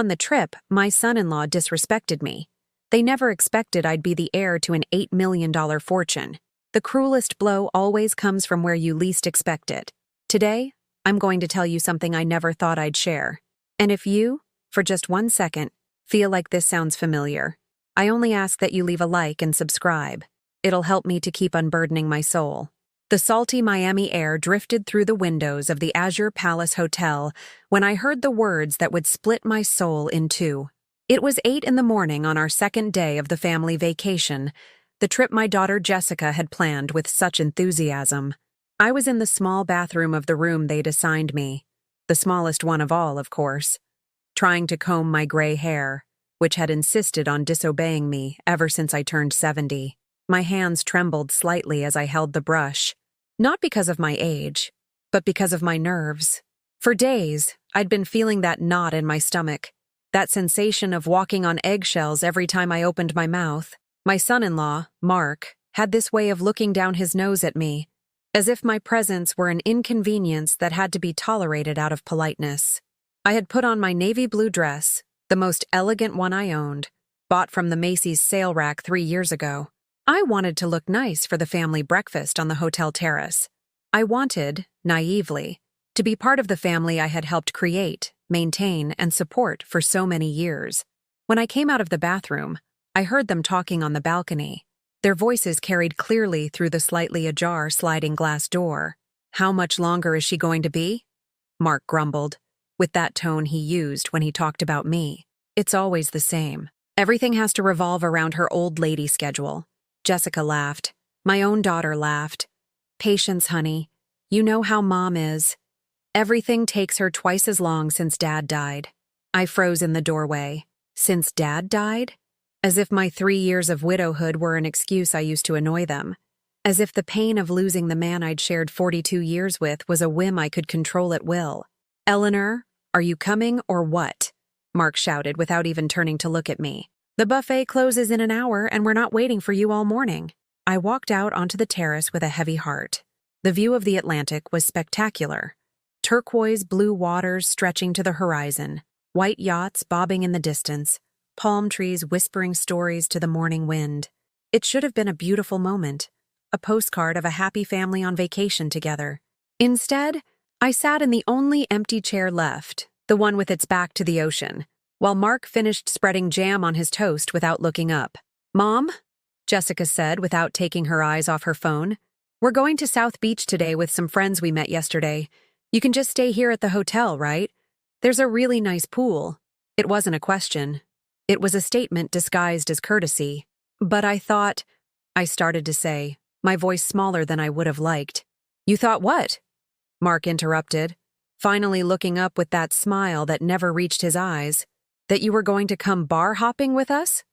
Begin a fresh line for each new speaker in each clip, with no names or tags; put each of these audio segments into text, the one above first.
On the trip, my son-in-law disrespected me. They never expected I'd be the heir to an $8 million fortune. The cruelest blow always comes from where you least expect it. Today, I'm going to tell you something I never thought I'd share. And if you, for just 1 second, feel like this sounds familiar, I only ask that you leave a like and subscribe. It'll help me to keep unburdening my soul. The salty Miami air drifted through the windows of the Azure Palace Hotel when I heard the words that would split my soul in two. It was 8 in the morning on our second day of the family vacation, the trip my daughter Jessica had planned with such enthusiasm. I was in the small bathroom of the room they'd assigned me, the smallest one of all, of course, trying to comb my gray hair, which had insisted on disobeying me ever since I turned 70. My hands trembled slightly as I held the brush. Not because of my age, but because of my nerves. For days, I'd been feeling that knot in my stomach, that sensation of walking on eggshells every time I opened my mouth. My son-in-law, Mark, had this way of looking down his nose at me, as if my presence were an inconvenience that had to be tolerated out of politeness. I had put on my navy blue dress, the most elegant one I owned, bought from the Macy's sale rack 3 years ago. I wanted to look nice for the family breakfast on the hotel terrace. I wanted, naively, to be part of the family I had helped create, maintain, and support for so many years. When I came out of the bathroom, I heard them talking on the balcony. Their voices carried clearly through the slightly ajar sliding glass door. "How much longer is she going to be?" Mark grumbled, with that tone he used when he talked about me. "It's always the same. Everything has to revolve around her old lady schedule." Jessica laughed. My own daughter laughed. "Patience, honey. You know how Mom is. Everything takes her twice as long since Dad died." I froze in the doorway. Since Dad died? As if my 3 years of widowhood were an excuse I used to annoy them. As if the pain of losing the man I'd shared 42 years with was a whim I could control at will. "Eleanor, are you coming or what?" Mark shouted without even turning to look at me. "The buffet closes in an hour and we're not waiting for you all morning." I walked out onto the terrace with a heavy heart. The view of the Atlantic was spectacular. Turquoise blue waters stretching to the horizon, white yachts bobbing in the distance, palm trees whispering stories to the morning wind. It should have been a beautiful moment, a postcard of a happy family on vacation together. Instead, I sat in the only empty chair left, the one with its back to the ocean, while Mark finished spreading jam on his toast without looking up. "Mom," Jessica said without taking her eyes off her phone, "we're going to South Beach today with some friends we met yesterday. You can just stay here at the hotel, right? There's a really nice pool." It wasn't a question. It was a statement disguised as courtesy. "But I thought," I started to say, my voice smaller than I would have liked. "You thought what?" Mark interrupted, finally looking up with that smile that never reached his eyes. "That you were going to come bar hopping with us?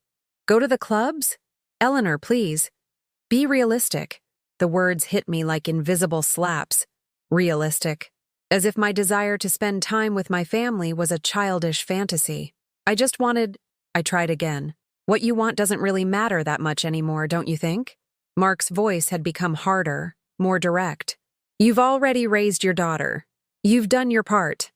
Go to the clubs? Eleanor, please. Be realistic." The words hit me like invisible slaps. Realistic. As if my desire to spend time with my family was a childish fantasy. I tried again. "What you want doesn't really matter that much anymore, don't you think?" Mark's voice had become harder, more direct. "You've already raised your daughter. You've done your part.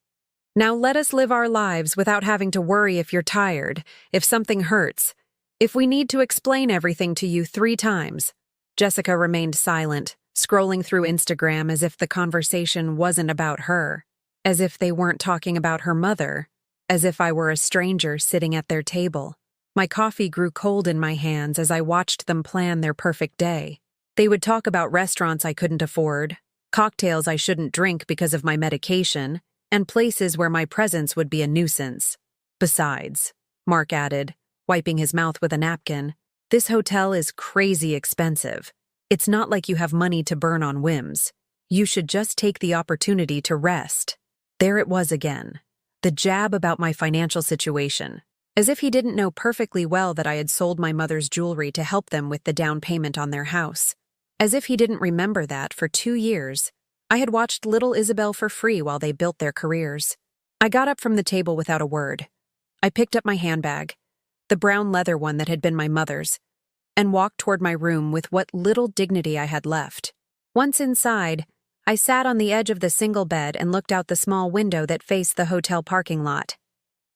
Now let us live our lives without having to worry if you're tired, if something hurts, if we need to explain everything to you 3 times. Jessica remained silent, scrolling through Instagram as if the conversation wasn't about her, as if they weren't talking about her mother, as if I were a stranger sitting at their table. My coffee grew cold in my hands as I watched them plan their perfect day. They would talk about restaurants I couldn't afford, cocktails I shouldn't drink because of my medication, and places where my presence would be a nuisance. "Besides," Mark added, wiping his mouth with a napkin, "this hotel is crazy expensive. It's not like you have money to burn on whims. You should just take the opportunity to rest." There it was again, the jab about my financial situation, as if he didn't know perfectly well that I had sold my mother's jewelry to help them with the down payment on their house. As if he didn't remember that for 2 years, I had watched little Isabel for free while they built their careers. I got up from the table without a word. I picked up my handbag, the brown leather one that had been my mother's, and walked toward my room with what little dignity I had left. Once inside, I sat on the edge of the single bed and looked out the small window that faced the hotel parking lot.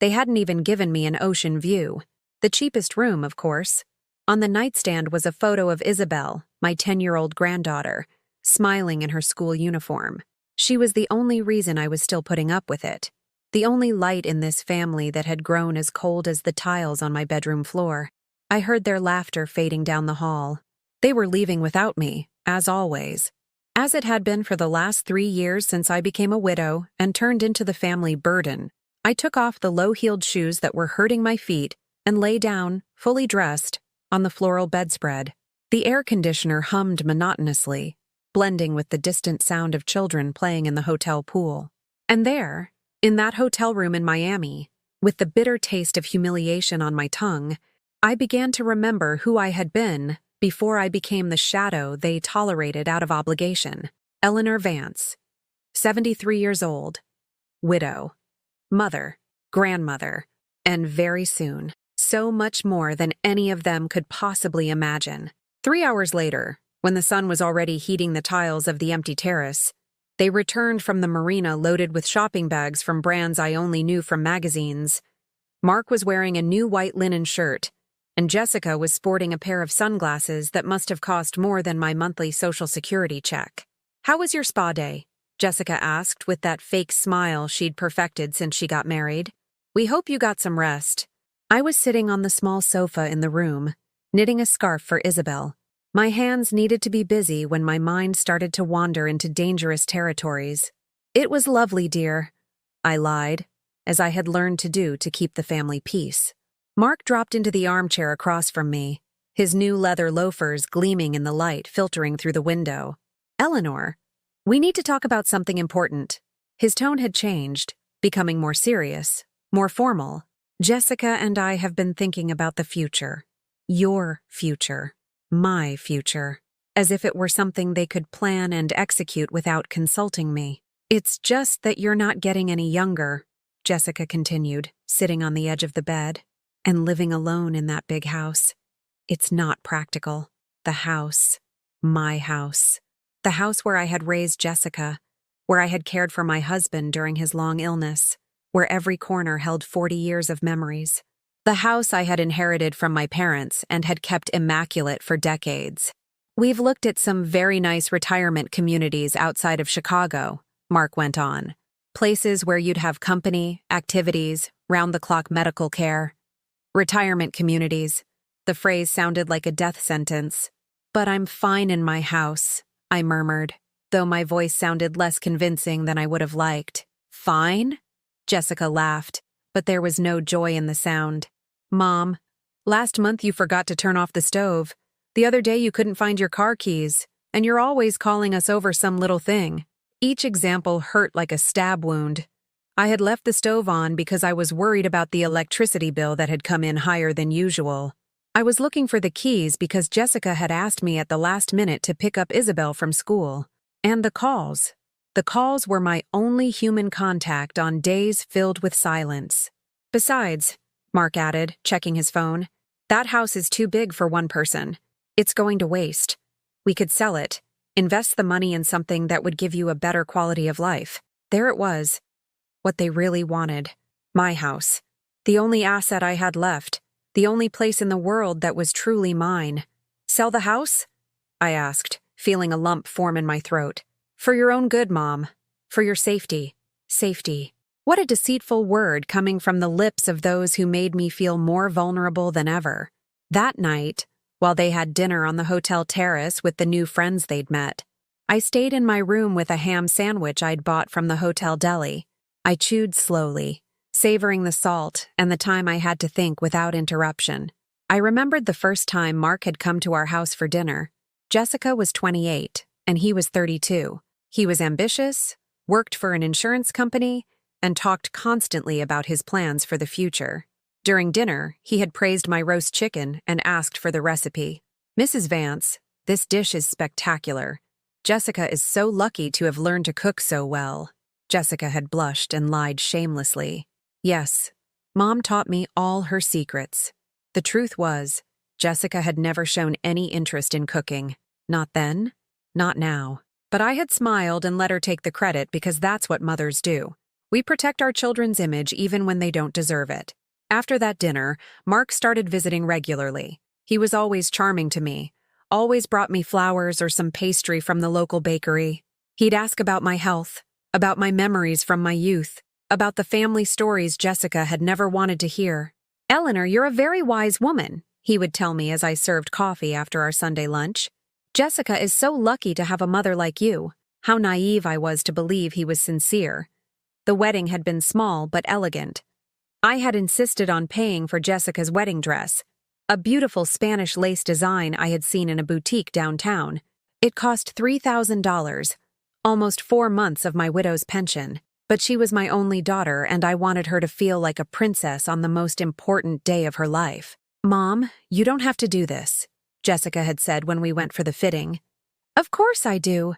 They hadn't even given me an ocean view. The cheapest room, of course. On the nightstand was a photo of Isabel, my 10-year-old granddaughter, smiling in her school uniform. She was the only reason I was still putting up with it. The only light in this family that had grown as cold as the tiles on my bedroom floor. I heard their laughter fading down the hall. They were leaving without me, as always. As it had been for the last 3 years since I became a widow and turned into the family burden, I took off the low-heeled shoes that were hurting my feet and lay down, fully dressed, on the floral bedspread. The air conditioner hummed monotonously, blending with the distant sound of children playing in the hotel pool. And there, in that hotel room in Miami, with the bitter taste of humiliation on my tongue, I began to remember who I had been before I became the shadow they tolerated out of obligation. Eleanor Vance, 73 years old, widow, mother, grandmother, and very soon, so much more than any of them could possibly imagine. 3 hours later, when the sun was already heating the tiles of the empty terrace, they returned from the marina loaded with shopping bags from brands I only knew from magazines. Mark was wearing a new white linen shirt, and Jessica was sporting a pair of sunglasses that must have cost more than my monthly Social Security check. "How was your spa day?" Jessica asked with that fake smile she'd perfected since she got married. "We hope you got some rest." I was sitting on the small sofa in the room, knitting a scarf for Isabel. My hands needed to be busy when my mind started to wander into dangerous territories. "It was lovely, dear," I lied, as I had learned to do to keep the family peace. Mark dropped into the armchair across from me, his new leather loafers gleaming in the light filtering through the window. "Eleanor, we need to talk about something important." His tone had changed, becoming more serious, more formal. "Jessica and I have been thinking about the future. Your future. My future. As if it were something they could plan and execute without consulting me. It's just that you're not getting any younger," Jessica continued, sitting on the edge of the bed. "And living alone in that big house. It's not practical. The house. My house. The house where I had raised Jessica, where I had cared for my husband during his long illness, where every corner held 40 years of memories. The house I had inherited from my parents and had kept immaculate for decades. We've looked at some very nice retirement communities outside of Chicago," Mark went on. "Places where you'd have company, activities, round-the-clock medical care. Retirement communities." The phrase sounded like a death sentence. "But I'm fine in my house," I murmured, though my voice sounded less convincing than I would have liked. "Fine?" Jessica laughed, but there was no joy in the sound. "Mom, last month you forgot to turn off the stove. The other day you couldn't find your car keys, and you're always calling us over some little thing." Each example hurt like a stab wound. I had left the stove on because I was worried about the electricity bill that had come in higher than usual. I was looking for the keys because Jessica had asked me at the last minute to pick up Isabel from school. And the calls. The calls were my only human contact on days filled with silence. "Besides," Mark added, checking his phone, "that house is too big for one person. It's going to waste. We could sell it, invest the money in something that would give you a better quality of life." There it was. What they really wanted. My house. The only asset I had left. The only place in the world that was truly mine. "Sell the house?" I asked, feeling a lump form in my throat. "For your own good, Mom. For your safety." Safety. What a deceitful word coming from the lips of those who made me feel more vulnerable than ever. That night, while they had dinner on the hotel terrace with the new friends they'd met, I stayed in my room with a ham sandwich I'd bought from the hotel deli. I chewed slowly, savoring the salt and the time I had to think without interruption. I remembered the first time Mark had come to our house for dinner. Jessica was 28, and he was 32. He was ambitious, worked for an insurance company, and talked constantly about his plans for the future. During dinner, he had praised my roast chicken and asked for the recipe. "Mrs. Vance, this dish is spectacular. Jessica is so lucky to have learned to cook so well." Jessica had blushed and lied shamelessly. Yes, Mom taught me all her secrets. The truth was, Jessica had never shown any interest in cooking. Not then, not now. But I had smiled and let her take the credit because that's what mothers do. We protect our children's image even when they don't deserve it. After that dinner, Mark started visiting regularly. He was always charming to me, always brought me flowers or some pastry from the local bakery. He'd ask about my health, about my memories from my youth, about the family stories Jessica had never wanted to hear. "Eleanor, you're a very wise woman," he would tell me as I served coffee after our Sunday lunch. "Jessica is so lucky to have a mother like you." How naive I was to believe he was sincere. The wedding had been small but elegant. I had insisted on paying for Jessica's wedding dress, a beautiful Spanish lace design I had seen in a boutique downtown. It cost $3,000, almost 4 months of my widow's pension. But she was my only daughter, and I wanted her to feel like a princess on the most important day of her life. "Mom, you don't have to do this," Jessica had said when we went for the fitting. "Of course I do.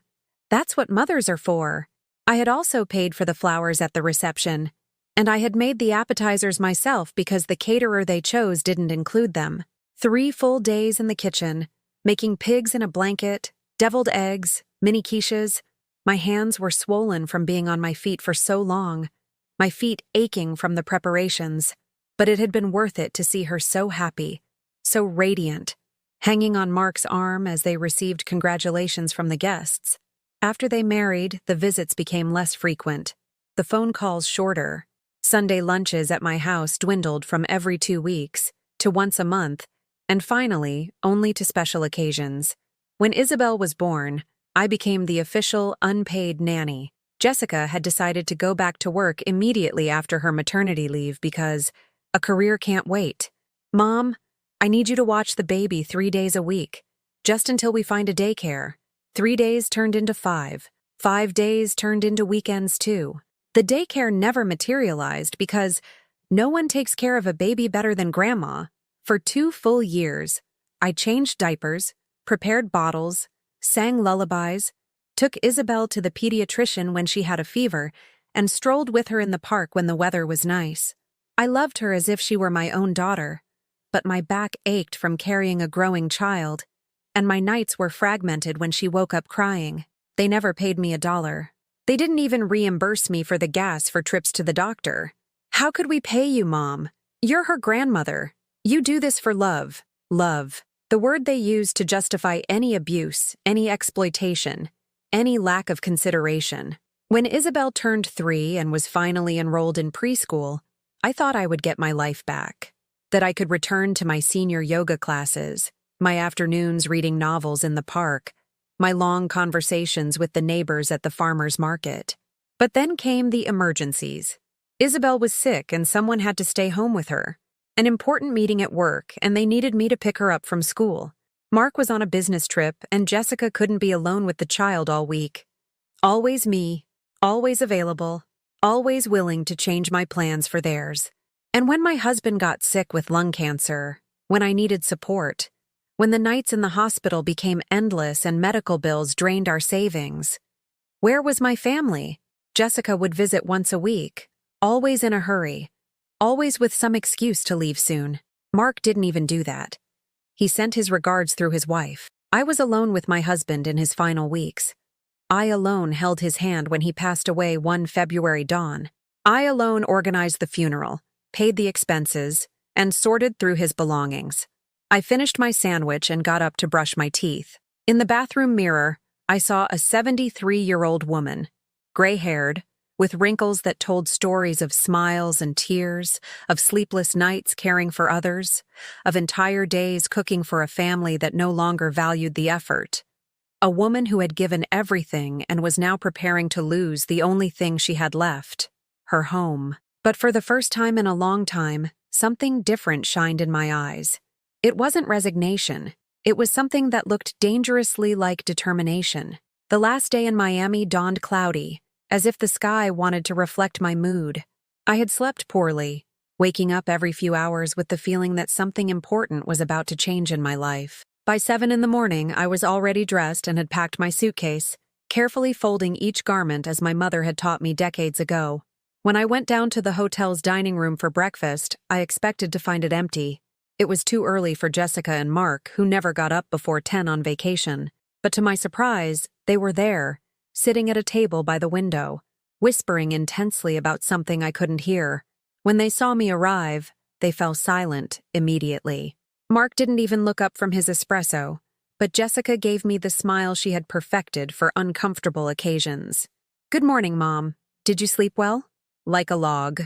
That's what mothers are for." I had also paid for the flowers at the reception, and I had made the appetizers myself because the caterer they chose didn't include them. 3 full days in the kitchen, making pigs in a blanket, deviled eggs, mini quiches. My hands were swollen from being on my feet for so long, my feet aching from the preparations, but it had been worth it to see her so happy, so radiant, hanging on Mark's arm as they received congratulations from the guests. After they married, the visits became less frequent, the phone calls shorter. Sunday lunches at my house dwindled from every 2 weeks to once a month, and finally, only to special occasions. When Isabel was born, I became the official, unpaid nanny. Jessica had decided to go back to work immediately after her maternity leave because a career can't wait. "Mom, I need you to watch the baby 3 days a week, just until we find a daycare." 3 days turned into 5. 5 days turned into weekends too. The daycare never materialized because no one takes care of a baby better than Grandma. For 2 full years, I changed diapers, prepared bottles, sang lullabies, took Isabel to the pediatrician when she had a fever, and strolled with her in the park when the weather was nice. I loved her as if she were my own daughter, but my back ached from carrying a growing child, and my nights were fragmented when she woke up crying. They never paid me $1. They didn't even reimburse me for the gas for trips to the doctor. "How could we pay you, Mom? You're her grandmother. You do this for love." Love. The word they used to justify any abuse, any exploitation, any lack of consideration. When Isabel turned 3 and was finally enrolled in preschool, I thought I would get my life back, that I could return to my senior yoga classes, my afternoons reading novels in the park, my long conversations with the neighbors at the farmer's market. But then came the emergencies. Isabel was sick and someone had to stay home with her. An important meeting at work, and they needed me to pick her up from school. Mark was on a business trip, and Jessica couldn't be alone with the child all week. Always me, always available, always willing to change my plans for theirs. And when my husband got sick with lung cancer, when I needed support, when the nights in the hospital became endless and medical bills drained our savings, where was my family? Jessica would visit once a week, always in a hurry, always with some excuse to leave soon. Mark didn't even do that. He sent his regards through his wife. I was alone with my husband in his final weeks. I alone held his hand when he passed away one February dawn. I alone organized the funeral, paid the expenses, and sorted through his belongings. I finished my sandwich and got up to brush my teeth. In the bathroom mirror, I saw a 73-year-old woman, gray-haired, with wrinkles that told stories of smiles and tears, of sleepless nights caring for others, of entire days cooking for a family that no longer valued the effort. A woman who had given everything and was now preparing to lose the only thing she had left, her home. But for the first time in a long time, something different shined in my eyes. It wasn't resignation. It was something that looked dangerously like determination. The last day in Miami dawned cloudy, as if the sky wanted to reflect my mood. I had slept poorly, waking up every few hours with the feeling that something important was about to change in my life. By 7 in the morning, I was already dressed and had packed my suitcase, carefully folding each garment as my mother had taught me decades ago. When I went down to the hotel's dining room for breakfast, I expected to find it empty. It was too early for Jessica and Mark, who never got up before 10 on vacation. But to my surprise, they were there, sitting at a table by the window. whispering intensely about something I couldn't hear. When they saw me arrive, they fell silent immediately. Mark didn't even look up from his espresso, but Jessica gave me the smile she had perfected for uncomfortable occasions. "Good morning, Mom. Did you sleep well?" "Like a log,"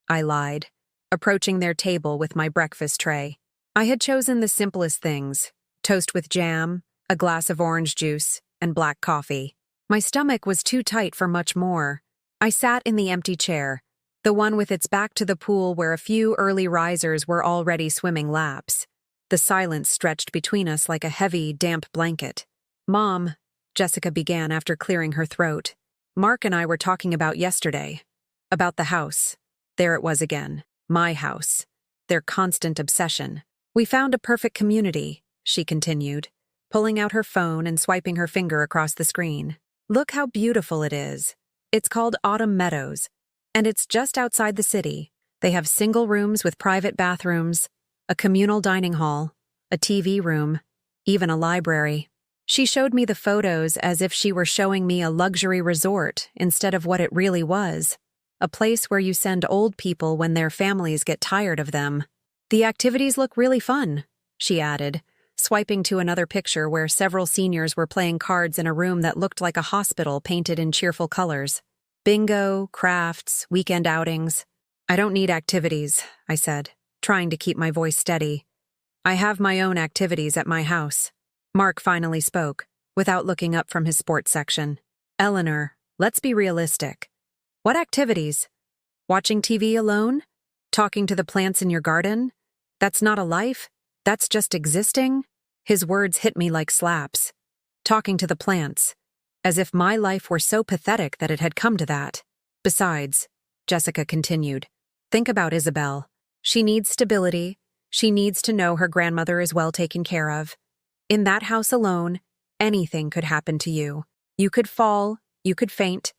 I lied, approaching their table with my breakfast tray. I had chosen the simplest things: toast with jam, a glass of orange juice, and black coffee. My stomach was too tight for much more. I sat in the empty chair, the one with its back to the pool where a few early risers were already swimming laps. The silence stretched between us like a heavy, damp blanket. "Mom," Jessica began after clearing her throat, "Mark and I were talking about yesterday. About the house." There it was again. My house. Their constant obsession. "We found a perfect community," she continued, pulling out her phone and swiping her finger across the screen. "Look how beautiful it is. It's called Autumn Meadows, and it's just outside the city. They have single rooms with private bathrooms, a communal dining hall, a TV room, even a library." She showed me the photos as if she were showing me a luxury resort instead of what it really was, a place where you send old people when their families get tired of them. "The activities look really fun," she added, swiping to another picture where several seniors were playing cards in a room that looked like a hospital painted in cheerful colors. "Bingo, crafts, weekend outings." "I don't need activities," I said, trying to keep my voice steady. "I have my own activities at my house." Mark finally spoke, without looking up from his sports section. "Eleanor, let's be realistic. What activities? Watching TV alone? Talking to the plants in your garden? That's not a life. That's just existing." His words hit me like slaps. Talking to the plants. As if my life were so pathetic that it had come to that. "Besides," Jessica continued, "think about Isabel. She needs stability. She needs to know her grandmother is well taken care of. In that house alone, anything could happen to you. You could fall, you could faint,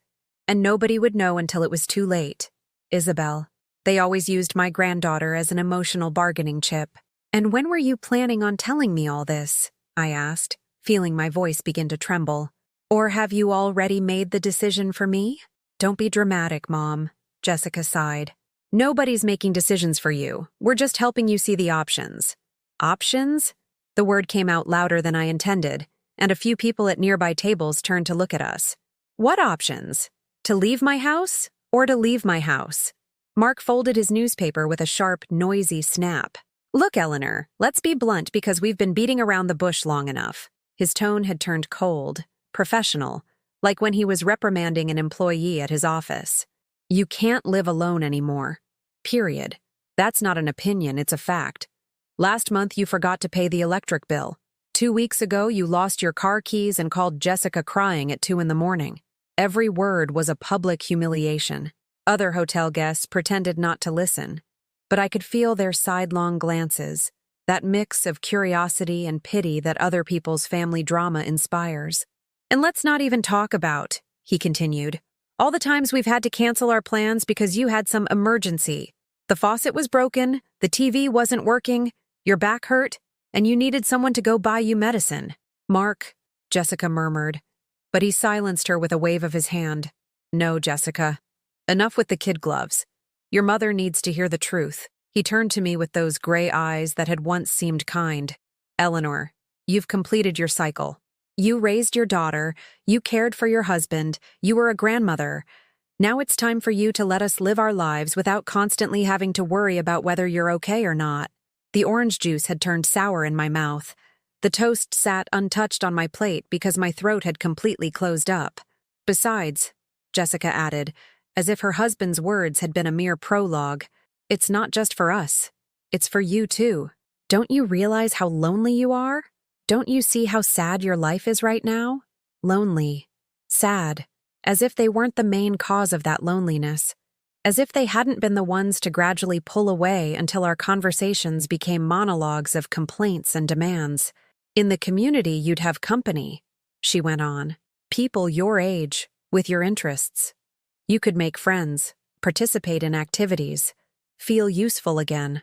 and nobody would know until it was too late. Isabel. They always used my granddaughter as an emotional bargaining chip." "And when were you planning on telling me all this?" I asked, feeling my voice begin to tremble. "Or have you already made the decision for me?" "Don't be dramatic, Mom," Jessica sighed. "Nobody's making decisions for you. We're just helping you see the options." "Options?" The word came out louder than I intended, and a few people at nearby tables turned to look at us. "What options? To leave my house or to leave my house?" Mark folded his newspaper with a sharp, noisy snap. "Look, Eleanor, let's be blunt because we've been beating around the bush long enough." His tone had turned cold, professional, like when he was reprimanding an employee at his office. "You can't live alone anymore. Period. That's not an opinion, it's a fact. Last month you forgot to pay the electric bill. 2 weeks ago you lost your car keys and called Jessica crying at 2 in the morning. Every word was a public humiliation. Other hotel guests pretended not to listen, but I could feel their sidelong glances, that mix of curiosity and pity that other people's family drama inspires. "And let's not even talk about," he continued, "all the times we've had to cancel our plans because you had some emergency. The faucet was broken, the TV wasn't working, your back hurt, and you needed someone to go buy you medicine." "Mark," Jessica murmured, but he silenced her with a wave of his hand. "No, Jessica. Enough with the kid gloves. Your mother needs to hear the truth." He turned to me with those gray eyes that had once seemed kind. "Eleanor, you've completed your cycle. You raised your daughter, you cared for your husband, you were a grandmother. Now it's time for you to let us live our lives without constantly having to worry about whether you're okay or not." The orange juice had turned sour in my mouth. The toast sat untouched on my plate because my throat had completely closed up. "Besides," Jessica added, as if her husband's words had been a mere prologue, "it's not just for us. It's for you too. Don't you realize how lonely you are? Don't you see how sad your life is right now?" Lonely. Sad. As if they weren't the main cause of that loneliness. As if they hadn't been the ones to gradually pull away until our conversations became monologues of complaints and demands. "In the community, you'd have company," she went on. "People your age, with your interests. You could make friends, participate in activities, feel useful again,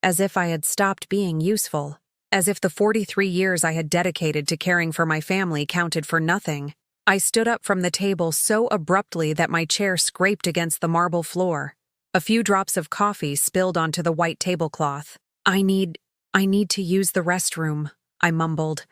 as if I had stopped being useful, as if the 43 years I had dedicated to caring for my family counted for nothing. I stood up from the table so abruptly that my chair scraped against the marble floor. A few drops of coffee spilled onto the white tablecloth. I need to use the restroom, I mumbled,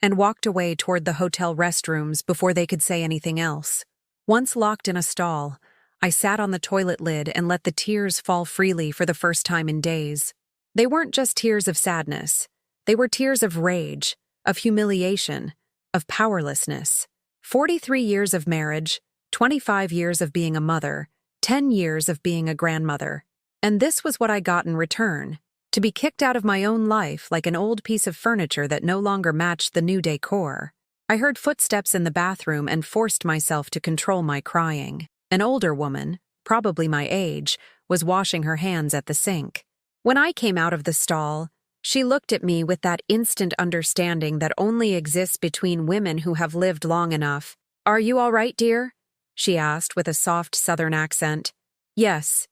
and walked away toward the hotel restrooms before they could say anything else. Once locked in a stall, I sat on the toilet lid and let the tears fall freely for the first time in days. They weren't just tears of sadness. They were tears of rage, of humiliation, of powerlessness. 43 years of marriage, 25 years of being a mother, 10 years of being a grandmother. And this was what I got in return: to be kicked out of my own life like an old piece of furniture that no longer matched the new decor. I heard footsteps in the bathroom and forced myself to control my crying. An older woman, probably my age, was washing her hands at the sink. When I came out of the stall, she looked at me with that instant understanding that only exists between women who have lived long enough. "Are you all right, dear?" she asked with a soft southern accent. Yes,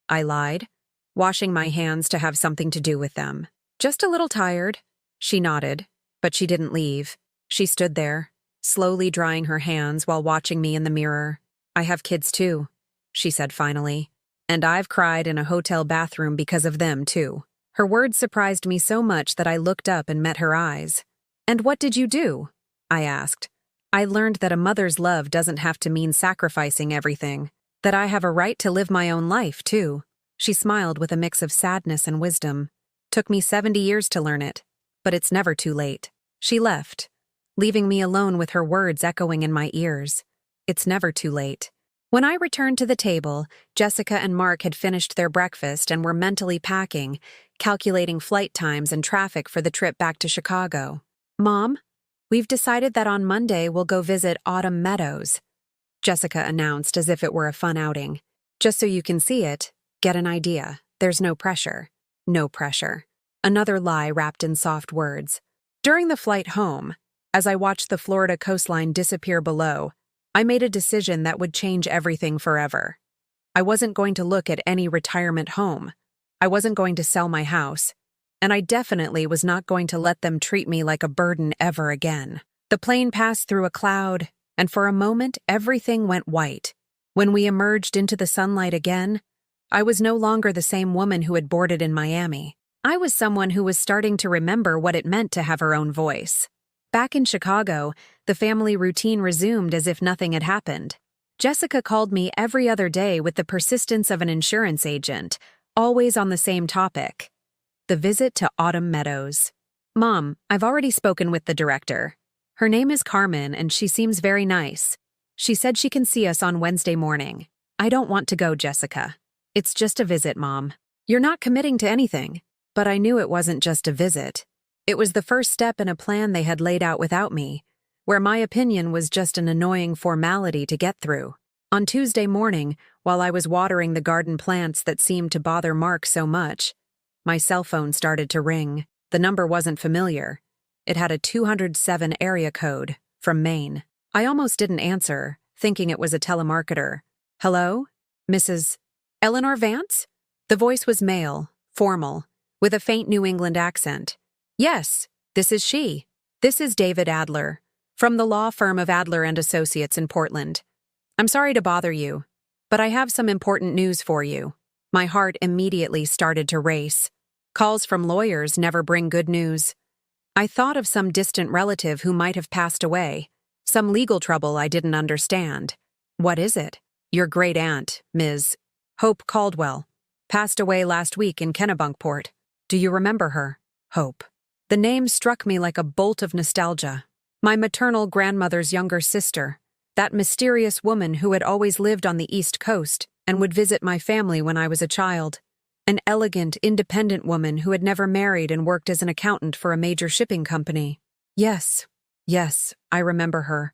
I lied, washing my hands to have something to do with them. "Just a little tired." She nodded, but she didn't leave. She stood there, slowly drying her hands while watching me in the mirror. "I have kids too," she said finally. "And I've cried in a hotel bathroom because of them too." Her words surprised me so much that I looked up and met her eyes. "And what did you do?" I asked. "I learned that a mother's love doesn't have to mean sacrificing everything, that I have a right to live my own life, too." She smiled with a mix of sadness and wisdom. "Took me 70 years to learn it, but it's never too late." She left, leaving me alone with her words echoing in my ears. It's never too late. When I returned to the table, Jessica and Mark had finished their breakfast and were mentally packing, calculating flight times and traffic for the trip back to Chicago. "Mom, we've decided that on Monday we'll go visit Autumn Meadows," Jessica announced as if it were a fun outing. "Just so you can see it, get an idea. There's no pressure." No pressure. Another lie wrapped in soft words. During the flight home, as I watched the Florida coastline disappear below, I made a decision that would change everything forever. I wasn't going to look at any retirement home. I wasn't going to sell my house. And I definitely was not going to let them treat me like a burden ever again. The plane passed through a cloud, and for a moment everything went white. When we emerged into the sunlight again, I was no longer the same woman who had boarded in Miami. I was someone who was starting to remember what it meant to have her own voice. Back in Chicago, the family routine resumed as if nothing had happened. Jessica called me every other day with the persistence of an insurance agent, always on the same topic: the visit to Autumn Meadows. "Mom, I've already spoken with the director. Her name is Carmen and she seems very nice. She said she can see us on Wednesday morning." "I don't want to go, Jessica. It's just a visit, Mom." "You're not committing to anything." But I knew it wasn't just a visit. It was the first step in a plan they had laid out without me, where my opinion was just an annoying formality to get through. On Tuesday morning, while I was watering the garden plants that seemed to bother Mark so much, my cell phone started to ring. The number wasn't familiar. It had a 207 area code, from Maine. I almost didn't answer, thinking it was a telemarketer. "Hello? Mrs. Eleanor Vance?" The voice was male, formal, with a faint New England accent. "Yes, this is she. This is David Adler, from the law firm of Adler and Associates in Portland. I'm sorry to bother you, but I have some important news for you." My heart immediately started to race. Calls from lawyers never bring good news. I thought of some distant relative who might have passed away, some legal trouble I didn't understand. "What is it?" "Your great-aunt, Ms. Hope Caldwell, passed away last week in Kennebunkport. Do you remember her?" Hope. The name struck me like a bolt of nostalgia. My maternal grandmother's younger sister, that mysterious woman who had always lived on the East Coast and would visit my family when I was a child. An elegant, independent woman who had never married and worked as an accountant for a major shipping company. Yes, I remember her,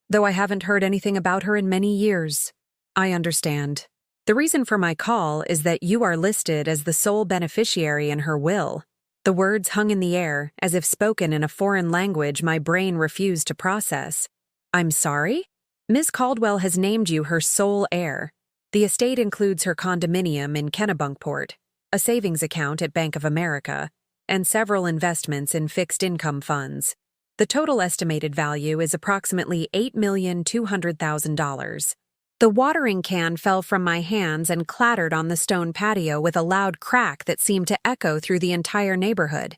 though I haven't heard anything about her in many years. "I understand. The reason for my call is that you are listed as the sole beneficiary in her will." The words hung in the air, as if spoken in a foreign language my brain refused to process. "I'm sorry?" "Ms. Caldwell has named you her sole heir. The estate includes her condominium in Kennebunkport, a savings account at Bank of America, and several investments in fixed income funds. The total estimated value is approximately $8,200,000. The watering can fell from my hands and clattered on the stone patio with a loud crack that seemed to echo through the entire neighborhood.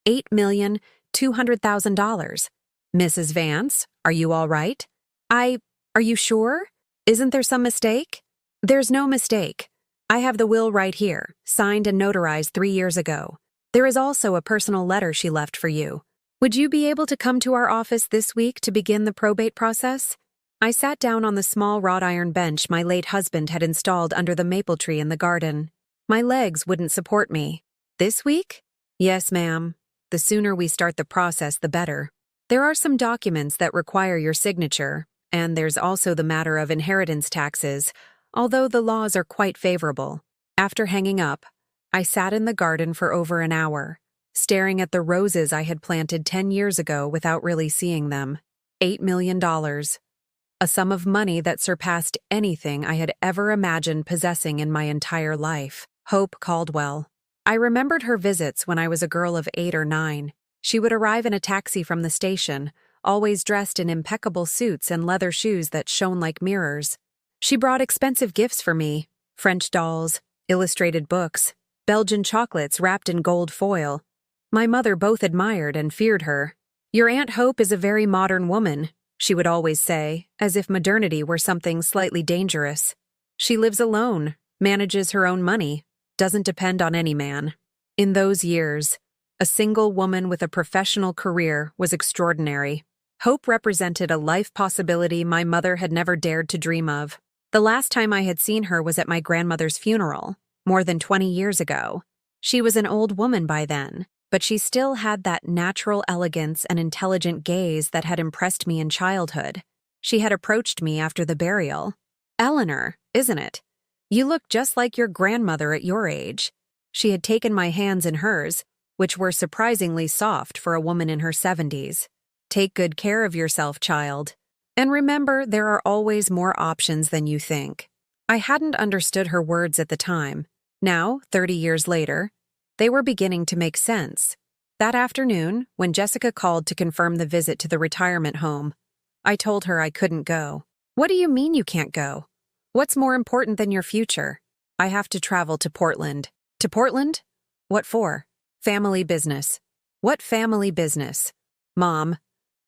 $8,200,000. Mrs. Vance, are you all right? Are you sure? Isn't there some mistake? There's no mistake. I have the will right here, signed and notarized 3 years ago. There is also a personal letter she left for you. Would you be able to come to our office this week to begin the probate process? I sat down on the small wrought iron bench my late husband had installed under the maple tree in the garden. My legs wouldn't support me. This week? Yes, ma'am. The sooner we start the process, the better. There are some documents that require your signature, and there's also the matter of inheritance taxes, although the laws are quite favorable. After hanging up, I sat in the garden for over an hour, staring at the roses I had planted 10 years ago without really seeing them. $8 million. A sum of money that surpassed anything I had ever imagined possessing in my entire life. Hope Caldwell. I remembered her visits when I was a girl of 8 or 9. She would arrive in a taxi from the station, always dressed in impeccable suits and leather shoes that shone like mirrors. She brought expensive gifts for me: French dolls, illustrated books, Belgian chocolates wrapped in gold foil. My mother both admired and feared her. "Your Aunt Hope is a very modern woman," she would always say, as if modernity were something slightly dangerous. "She lives alone, manages her own money, doesn't depend on any man." In those years, a single woman with a professional career was extraordinary. Hope represented a life possibility my mother had never dared to dream of. The last time I had seen her was at my grandmother's funeral, more than 20 years ago. She was an old woman by then, but she still had that natural elegance and intelligent gaze that had impressed me in childhood. She had approached me after the burial. "Eleanor, isn't it? You look just like your grandmother at your age." She had taken my hands in hers, which were surprisingly soft for a woman in her 70s. "Take good care of yourself, child. And remember, there are always more options than you think." I hadn't understood her words at the time. Now, 30 years later, they were beginning to make sense. That afternoon, when Jessica called to confirm the visit to the retirement home, I told her I couldn't go. "What do you mean you can't go? What's more important than your future?" "I have to travel to Portland." "To Portland? What for?" "Family business." "What family business?" "Mom,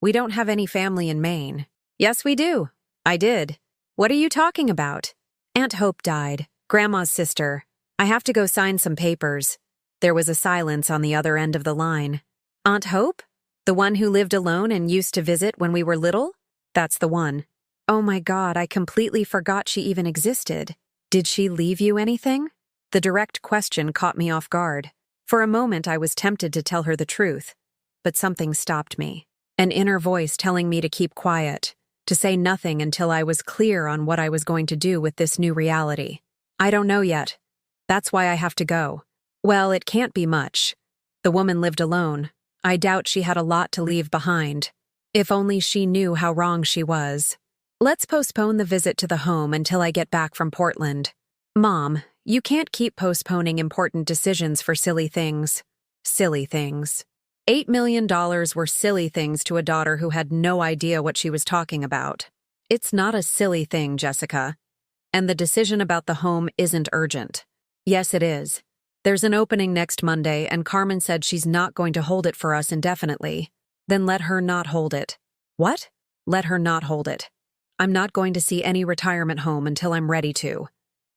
we don't have any family in Maine." "Yes, we do." "I did." "What are you talking about?" "Aunt Hope died. Grandma's sister. I have to go sign some papers." There was a silence on the other end of the line. "Aunt Hope? The one who lived alone and used to visit when we were little?" "That's the one." "Oh my God, I completely forgot she even existed. Did she leave you anything?" The direct question caught me off guard. For a moment I was tempted to tell her the truth, but something stopped me. An inner voice telling me to keep quiet, to say nothing until I was clear on what I was going to do with this new reality. "I don't know yet. That's why I have to go." "Well, it can't be much. The woman lived alone. I doubt she had a lot to leave behind. If only she knew how wrong she was." "Let's postpone the visit to the home until I get back from Portland." "Mom, you can't keep postponing important decisions for silly things." Silly things. $8 million were silly things to a daughter who had no idea what she was talking about. "It's not a silly thing, Jessica. And the decision about the home isn't urgent." "Yes, it is. There's an opening next Monday, and Carmen said she's not going to hold it for us indefinitely." "Then let her not hold it." "What?" "Let her not hold it. I'm not going to see any retirement home until I'm ready to.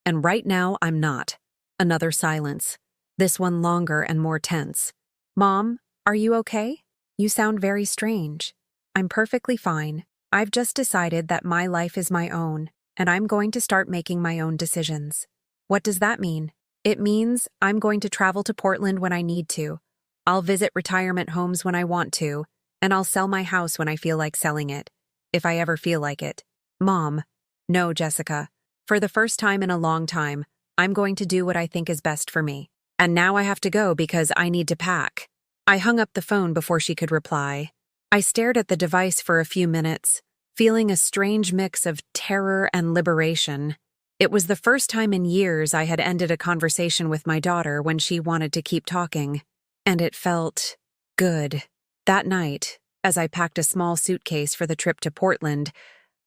And right now, I'm not." Another silence. This one longer and more tense. "Mom, are you okay? You sound very strange." "I'm perfectly fine. I've just decided that my life is my own, and I'm going to start making my own decisions." "What does that mean?" "It means I'm going to travel to Portland when I need to. I'll visit retirement homes when I want to, and I'll sell my house when I feel like selling it, if I ever feel like it." "Mom." "No, Jessica. For the first time in a long time, I'm going to do what I think is best for me. And now I have to go because I need to pack." I hung up the phone before she could reply. I stared at the device for a few minutes, feeling a strange mix of terror and liberation. It was the first time in years I had ended a conversation with my daughter when she wanted to keep talking. And it felt good. That night, As I packed a small suitcase for the trip to Portland,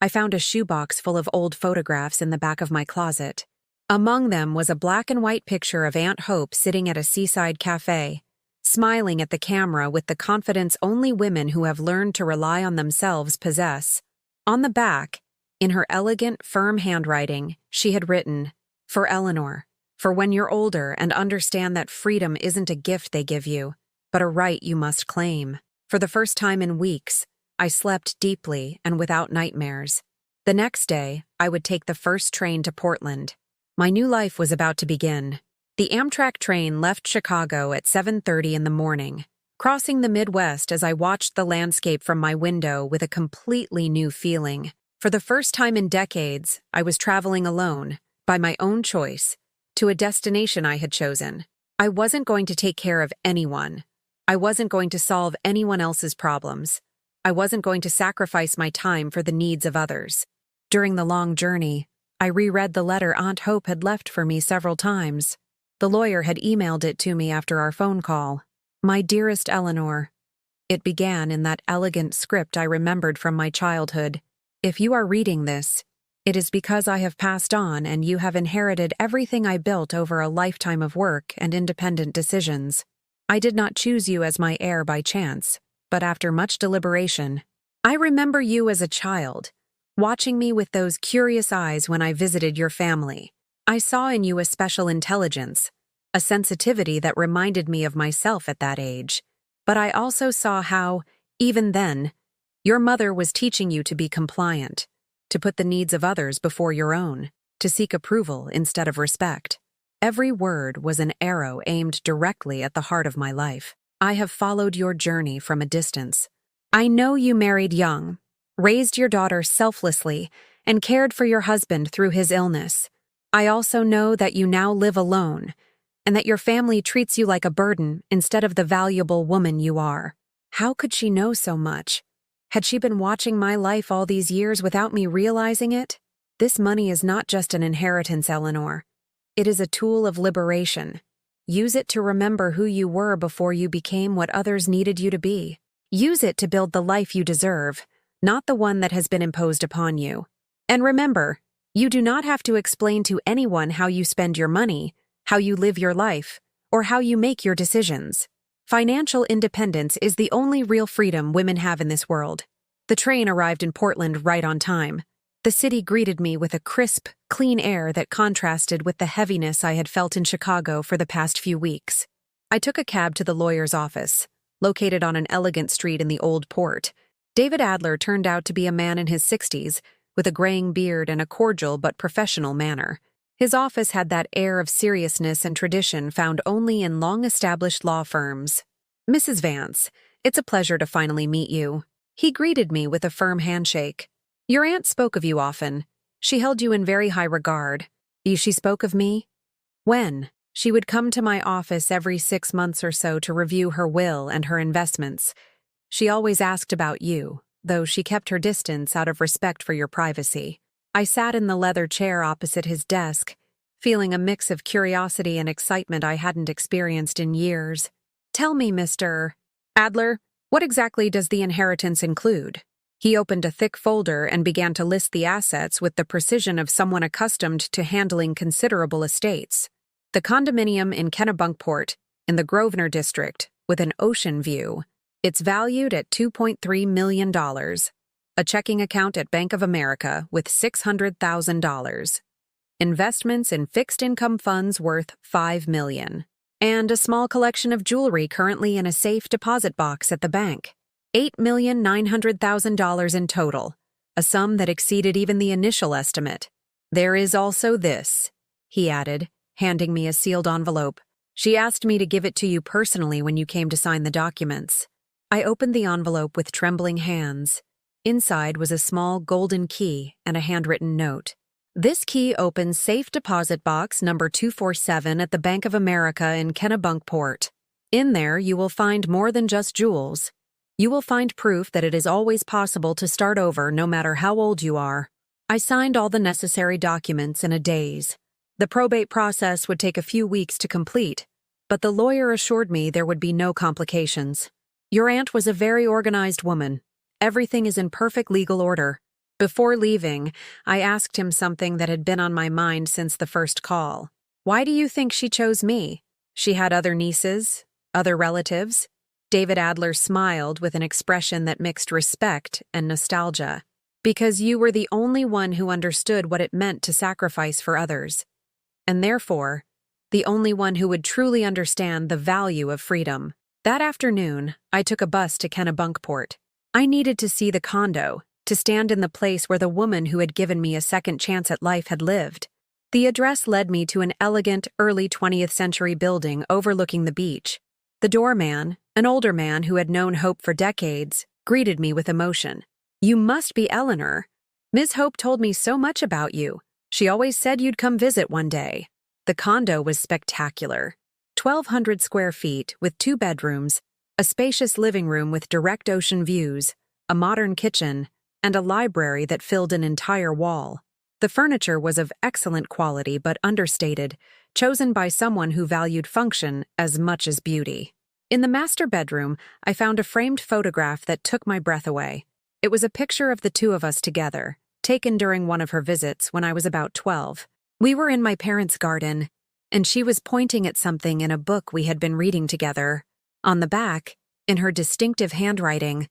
I found a shoebox full of old photographs in the back of my closet. Among them was a black and white picture of Aunt Hope sitting at a seaside cafe, smiling at the camera with the confidence only women who have learned to rely on themselves possess. On the back, in her elegant, firm handwriting, she had written, "For Eleanor, for when you're older and understand that freedom isn't a gift they give you, but a right you must claim." For the first time in weeks, I slept deeply and without nightmares. The next day, I would take the first train to Portland. My new life was about to begin. The Amtrak train left Chicago at 7:30 in the morning, crossing the Midwest as I watched the landscape from my window with a completely new feeling. For the first time in decades, I was traveling alone, by my own choice, to a destination I had chosen. I wasn't going to take care of anyone. I wasn't going to solve anyone else's problems. I wasn't going to sacrifice my time for the needs of others. During the long journey, I reread the letter Aunt Hope had left for me several times. The lawyer had emailed it to me after our phone call. "My dearest Eleanor," it began in that elegant script I remembered from my childhood. "If you are reading this, it is because I have passed on and you have inherited everything I built over a lifetime of work and independent decisions. I did not choose you as my heir by chance, but after much deliberation. I remember you as a child, watching me with those curious eyes when I visited your family. I saw in you a special intelligence, a sensitivity that reminded me of myself at that age. But I also saw how, even then, your mother was teaching you to be compliant, to put the needs of others before your own, to seek approval instead of respect. Every word was an arrow aimed directly at the heart of my life. I have followed your journey from a distance. I know you married young, raised your daughter selflessly, and cared for your husband through his illness. I also know that you now live alone, and that your family treats you like a burden instead of the valuable woman you are." How could she know so much? Had she been watching my life all these years without me realizing it? This money is not just an inheritance, Eleanor. It is a tool of liberation. Use it to remember who you were before you became what others needed you to be. Use it to build the life you deserve, not the one that has been imposed upon you. And remember, you do not have to explain to anyone how you spend your money, how you live your life, or how you make your decisions. Financial independence is the only real freedom women have in this world. The train arrived in Portland right on time. The city greeted me with a crisp, clean air that contrasted with the heaviness I had felt in Chicago for the past few weeks. I took a cab to the lawyer's office, located on an elegant street in the Old Port. David Adler turned out to be a man in his 60s, with a graying beard and a cordial but professional manner. His office had that air of seriousness and tradition found only in long-established law firms. "Mrs. Vance, it's a pleasure to finally meet you." He greeted me with a firm handshake. "Your aunt spoke of you often. She held you in very high regard." "She spoke of me?" "When?" "She would come to my office every 6 months or so to review her will and her investments. She always asked about you, though she kept her distance out of respect for your privacy." I sat in the leather chair opposite his desk, feeling a mix of curiosity and excitement I hadn't experienced in years. "Tell me, Mr. Adler, what exactly does the inheritance include?" He opened a thick folder and began to list the assets with the precision of someone accustomed to handling considerable estates. "The condominium in Kennebunkport, in the Grosvenor district, with an ocean view. It's valued at $2.3 million. A checking account at Bank of America with $600,000. Investments in fixed income funds worth $5 million. And a small collection of jewelry currently in a safe deposit box at the bank. $8,900,000 in total, a sum that exceeded even the initial estimate. There is also this," he added, handing me a sealed envelope. "She asked me to give it to you personally when you came to sign the documents." I opened the envelope with trembling hands. Inside was a small golden key and a handwritten note. "This key opens safe deposit box number 247 at the Bank of America in Kennebunkport. In there, you will find more than just jewels. You will find proof that it is always possible to start over no matter how old you are." I signed all the necessary documents in a daze. The probate process would take a few weeks to complete, but the lawyer assured me there would be no complications. Your aunt was a very organized woman. Everything is in perfect legal order. Before leaving, I asked him something that had been on my mind since the first call. Why do you think she chose me? She had other nieces, other relatives. David Adler smiled with an expression that mixed respect and nostalgia. Because you were the only one who understood what it meant to sacrifice for others. And therefore, the only one who would truly understand the value of freedom. That afternoon, I took a bus to Kennebunkport. I needed to see the condo, to stand in the place where the woman who had given me a second chance at life had lived. The address led me to an elegant, early 20th century building overlooking the beach. The doorman, an older man who had known Hope for decades, greeted me with emotion. You must be Eleanor. Ms. Hope told me so much about you. She always said you'd come visit one day. The condo was spectacular. 1,200 square feet with 2 bedrooms, a spacious living room with direct ocean views, a modern kitchen, and a library that filled an entire wall. The furniture was of excellent quality but understated, chosen by someone who valued function as much as beauty. In the master bedroom, I found a framed photograph that took my breath away. It was a picture of the two of us together, taken during one of her visits when I was about 12. We were in my parents' garden, and she was pointing at something in a book we had been reading together. On the back, in her distinctive handwriting,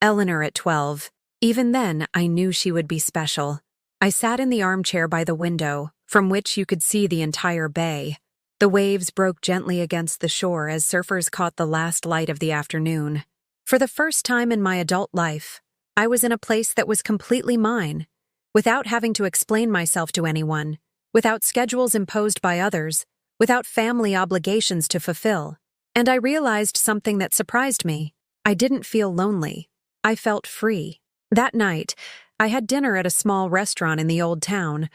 Eleanor at 12. Even then, I knew she would be special. I sat in the armchair by the window, from which you could see the entire bay. The waves broke gently against the shore as surfers caught the last light of the afternoon. For the first time in my adult life, I was in a place that was completely mine, without having to explain myself to anyone, without schedules imposed by others, without family obligations to fulfill. And I realized something that surprised me. I didn't feel lonely. I felt free. That night, I had dinner at a small restaurant in the old town,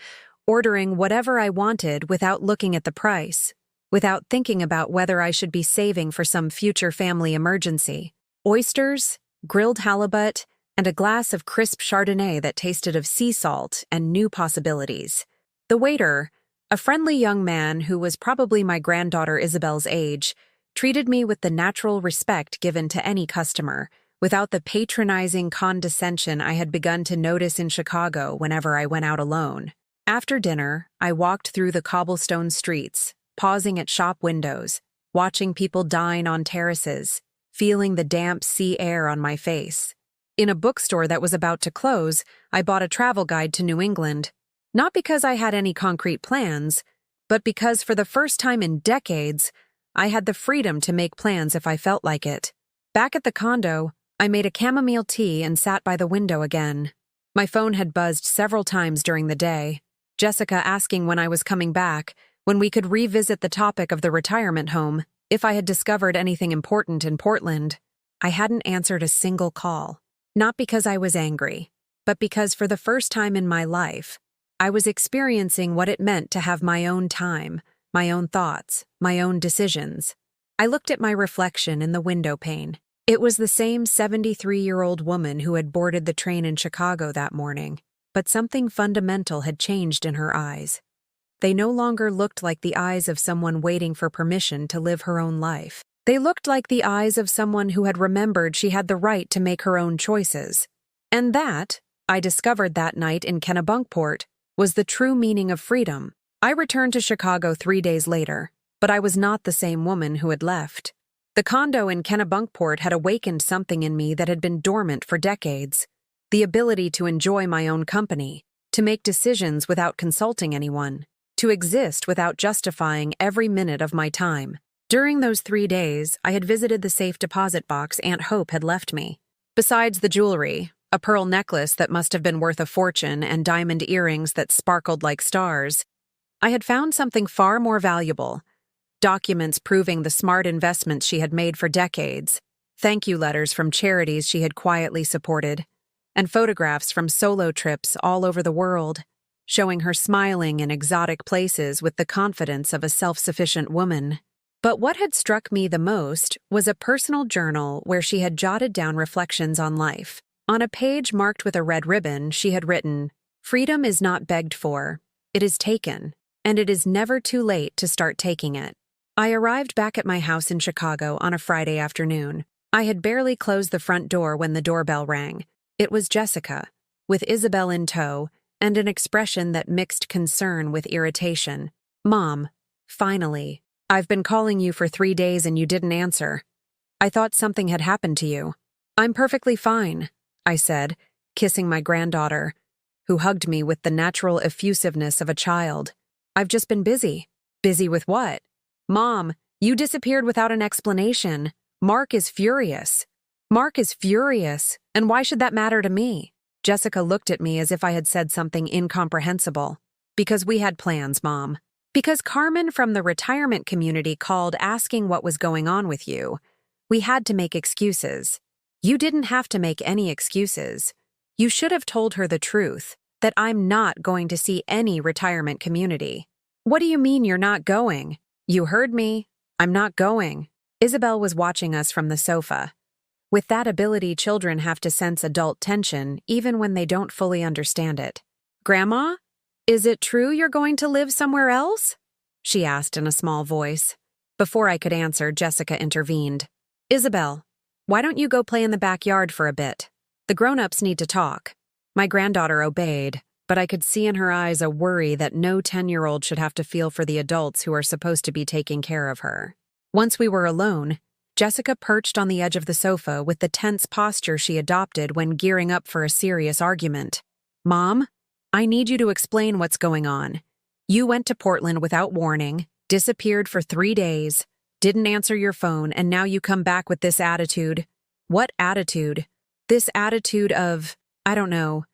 ordering whatever I wanted without looking at the price, without thinking about whether I should be saving for some future family emergency. Oysters, grilled halibut, and a glass of crisp Chardonnay that tasted of sea salt and new possibilities. The waiter, a friendly young man who was probably my granddaughter Isabel's age, treated me with the natural respect given to any customer, without the patronizing condescension I had begun to notice in Chicago whenever I went out alone. After dinner, I walked through the cobblestone streets, pausing at shop windows, watching people dine on terraces, feeling the damp sea air on my face. In a bookstore that was about to close, I bought a travel guide to New England, not because I had any concrete plans, but because for the first time in decades, I had the freedom to make plans if I felt like it. Back at the condo, I made a chamomile tea and sat by the window again. My phone had buzzed several times during the day, Jessica asking when I was coming back, when we could revisit the topic of the retirement home, if I had discovered anything important in Portland. I hadn't answered a single call. Not because I was angry, but because for the first time in my life, I was experiencing what it meant to have my own time, my own thoughts, my own decisions. I looked at my reflection in the window pane. It was the same 73-year-old woman who had boarded the train in Chicago that morning, but something fundamental had changed in her eyes. They no longer looked like the eyes of someone waiting for permission to live her own life. They looked like the eyes of someone who had remembered she had the right to make her own choices. And that, I discovered that night in Kennebunkport, was the true meaning of freedom. I returned to Chicago 3 days later, but I was not the same woman who had left. The condo in Kennebunkport had awakened something in me that had been dormant for decades. The ability to enjoy my own company, to make decisions without consulting anyone, to exist without justifying every minute of my time. During those 3 days, I had visited the safe deposit box Aunt Hope had left me. Besides the jewelry, a pearl necklace that must have been worth a fortune and diamond earrings that sparkled like stars, I had found something far more valuable. Documents proving the smart investments she had made for decades, thank you letters from charities she had quietly supported, and photographs from solo trips all over the world, showing her smiling in exotic places with the confidence of a self-sufficient woman. But what had struck me the most was a personal journal where she had jotted down reflections on life. On a page marked with a red ribbon, she had written, "Freedom is not begged for, it is taken, and it is never too late to start taking it." I arrived back at my house in Chicago on a Friday afternoon. I had barely closed the front door when the doorbell rang. It was Jessica, with Isabel in tow, and an expression that mixed concern with irritation. "Mom, finally. I've been calling you for 3 days and you didn't answer. I thought something had happened to you." "I'm perfectly fine," I said, kissing my granddaughter, who hugged me with the natural effusiveness of a child. "I've just been busy." "Busy with what?" "Mom, you disappeared without an explanation. Mark is furious." "Mark is furious, and why should that matter to me?" Jessica looked at me as if I had said something incomprehensible. "Because we had plans, Mom. Because Carmen from the retirement community called asking what was going on with you. We had to make excuses." "You didn't have to make any excuses. You should have told her the truth, that I'm not going to see any retirement community." "What do you mean you're not going?" "You heard me. I'm not going." Isabel was watching us from the sofa. With that ability, children have to sense adult tension even when they don't fully understand it. "Grandma, is it true you're going to live somewhere else?" she asked in a small voice. Before I could answer, Jessica intervened. "Isabel, why don't you go play in the backyard for a bit? The grown-ups need to talk." My granddaughter obeyed, but I could see in her eyes a worry that no 10-year-old should have to feel for the adults who are supposed to be taking care of her. Once we were alone, Jessica perched on the edge of the sofa with the tense posture she adopted when gearing up for a serious argument. "Mom, I need you to explain what's going on. You went to Portland without warning, disappeared for 3 days, didn't answer your phone, and now you come back with this attitude." "What attitude?" "This attitude of, I don't know,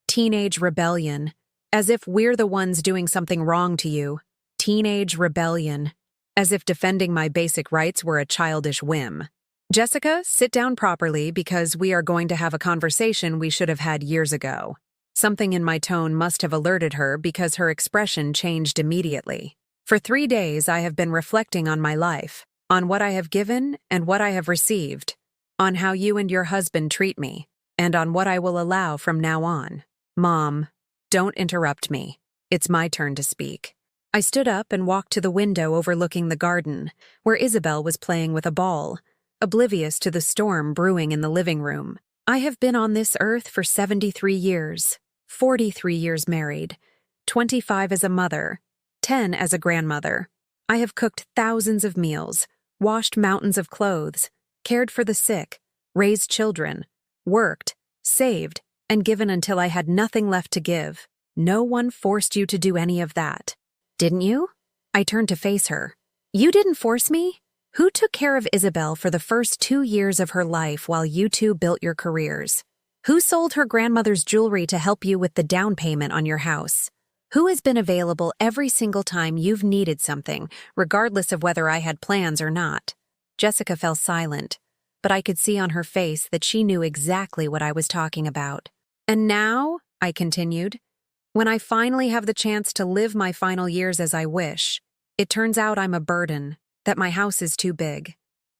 teenage rebellion. As if we're the ones doing something wrong to you. Teenage rebellion. As if defending my basic rights were a childish whim." "Jessica, sit down properly because we are going to have a conversation we should have had years ago." Something in my tone must have alerted her because her expression changed immediately. "For 3 days I have been reflecting on my life, on what I have given and what I have received, on how you and your husband treat me, and on what I will allow from now on." "Mom, don't interrupt me. It's my turn to speak." I stood up and walked to the window overlooking the garden, where Isabel was playing with a ball, oblivious to the storm brewing in the living room. "I have been on this earth for 73 years, 43 years married, 25 as a mother, 10 as a grandmother. I have cooked thousands of meals, washed mountains of clothes, cared for the sick, raised children, worked, saved, and given until I had nothing left to give. No one forced you to do any of that. Didn't you?" I turned to face her. "You didn't force me? Who took care of Isabel for the first 2 years of her life while you two built your careers? Who sold her grandmother's jewelry to help you with the down payment on your house? Who has been available every single time you've needed something, regardless of whether I had plans or not?" Jessica fell silent, but I could see on her face that she knew exactly what I was talking about. "And now," I continued, "when I finally have the chance to live my final years as I wish, it turns out I'm a burden, that my house is too big,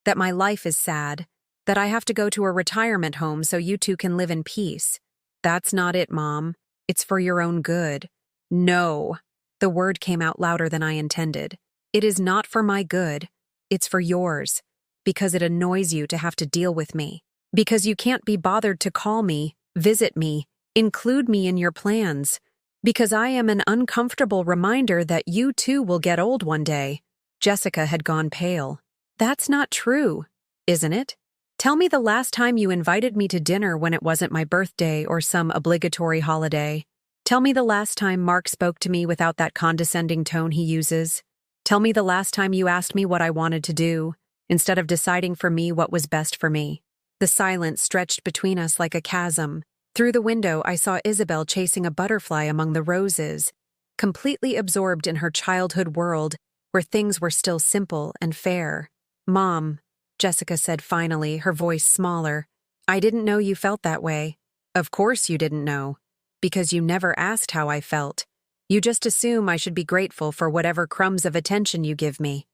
that my life is sad, that I have to go to a retirement home so you two can live in peace. That's not it, Mom. It's for your own good." "No." The word came out louder than I intended. "It is not for my good. It's for yours. Because it annoys you to have to deal with me. Because you can't be bothered to call me, visit me, include me in your plans. Because I am an uncomfortable reminder that you too will get old one day." Jessica had gone pale. "That's not true, isn't it? Tell me the last time you invited me to dinner when it wasn't my birthday or some obligatory holiday. Tell me the last time Mark spoke to me without that condescending tone he uses. Tell me the last time you asked me what I wanted to do, instead of deciding for me what was best for me." The silence stretched between us like a chasm. Through the window, I saw Isabel chasing a butterfly among the roses, completely absorbed in her childhood world where things were still simple and fair. "Mom," Jessica said finally, her voice smaller, "I didn't know you felt that way." "Of course you didn't know, because you never asked how I felt. You just assume I should be grateful for whatever crumbs of attention you give me."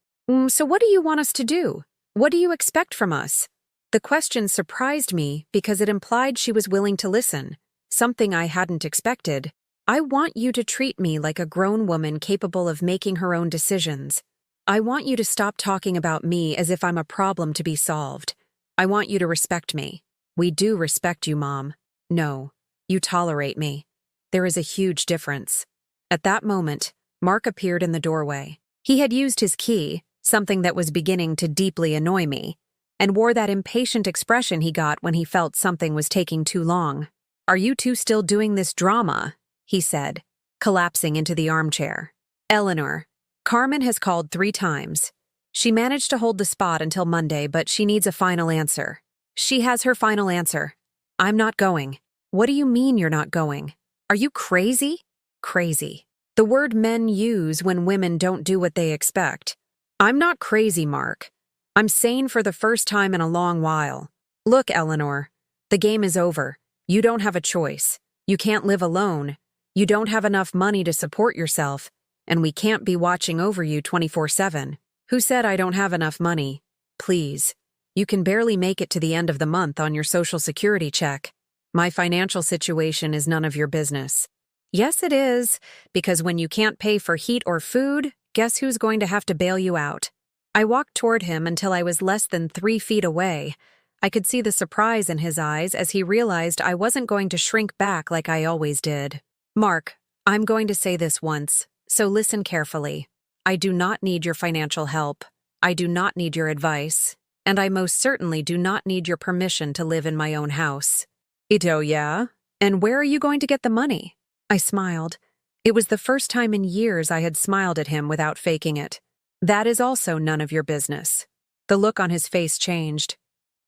So what do you want us to do? What do you expect from us?" The question surprised me because it implied she was willing to listen, something I hadn't expected. "I want you to treat me like a grown woman capable of making her own decisions. I want you to stop talking about me as if I'm a problem to be solved. I want you to respect me. We do respect you, Mom. No, you tolerate me. There is a huge difference. At that moment, Mark appeared in the doorway. He had used his key, something that was beginning to deeply annoy me, and wore that impatient expression he got when he felt something was taking too long. "Are you two still doing this drama?" he said, collapsing into the armchair. "Eleanor, Carmen has called 3 times. She managed to hold the spot until Monday, but she needs a final answer." "She has her final answer. I'm not going." "What do you mean you're not going? Are you crazy?" "Crazy. The word men use when women don't do what they expect. I'm not crazy, Mark. I'm sane for the first time in a long while. Look, Eleanor, the game is over. You don't have a choice. You can't live alone. You don't have enough money to support yourself, and we can't be watching over you 24/7. Who said I don't have enough money? Please. You can barely make it to the end of the month on your Social Security check. My financial situation is none of your business." "Yes, it is, because when you can't pay for heat or food, guess who's going to have to bail you out?" I walked toward him until I was less than 3 feet away. I could see the surprise in his eyes as he realized I wasn't going to shrink back like I always did. "Mark, I'm going to say this once, so listen carefully. I do not need your financial help. I do not need your advice. And I most certainly do not need your permission to live in my own house." "Ito, yeah? And where are you going to get the money?" I smiled. It was the first time in years I had smiled at him without faking it. "That is also none of your business." The look on his face changed.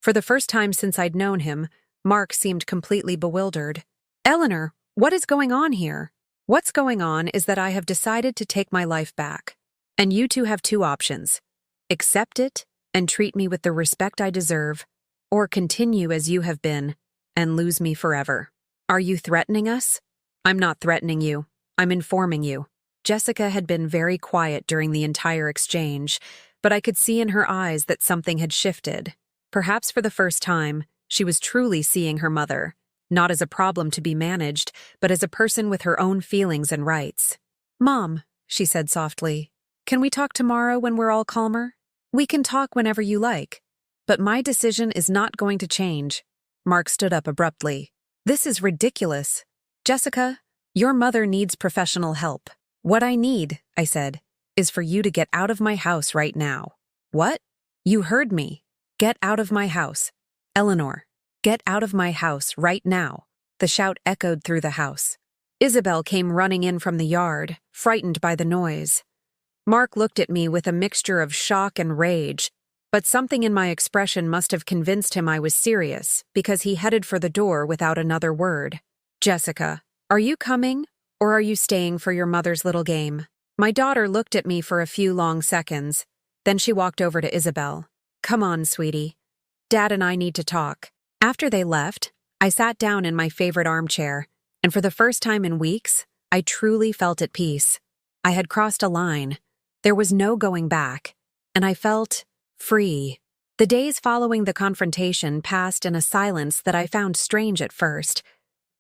For the first time since I'd known him, Mark seemed completely bewildered. "Eleanor, what is going on here?" "What's going on is that I have decided to take my life back. And you two have 2 options. Accept it and treat me with the respect I deserve, or continue as you have been and lose me forever." "Are you threatening us?" "I'm not threatening you. I'm informing you." Jessica had been very quiet during the entire exchange, but I could see in her eyes that something had shifted. Perhaps for the first time, she was truly seeing her mother, not as a problem to be managed, but as a person with her own feelings and rights. "Mom," she said softly, "can we talk tomorrow when we're all calmer?" "We can talk whenever you like. But my decision is not going to change." Mark stood up abruptly. "This is ridiculous. Jessica, your mother needs professional help." "What I need," I said, "is for you to get out of my house right now." "What?" "You heard me. Get out of my house. Eleanor, get out of my house right now." The shout echoed through the house. Isabel came running in from the yard, frightened by the noise. Mark looked at me with a mixture of shock and rage, but something in my expression must have convinced him I was serious because he headed for the door without another word. "Jessica, are you coming, or are you staying for your mother's little game?" My daughter looked at me for a few long seconds. Then she walked over to Isabel. "Come on, sweetie. Dad and I need to talk." After they left, I sat down in my favorite armchair, and for the first time in weeks, I truly felt at peace. I had crossed a line. There was no going back, and I felt free. The days following the confrontation passed in a silence that I found strange at first,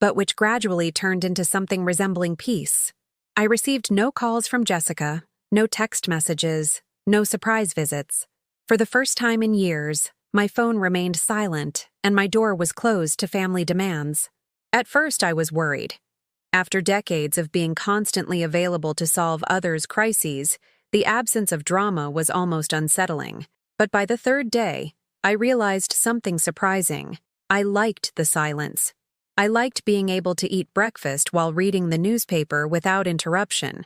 but which gradually turned into something resembling peace. I received no calls from Jessica, no text messages, no surprise visits. For the first time in years, my phone remained silent, and my door was closed to family demands. At first, I was worried. After decades of being constantly available to solve others' crises, the absence of drama was almost unsettling. But by the 3rd day, I realized something surprising. I liked the silence. I liked being able to eat breakfast while reading the newspaper without interruption,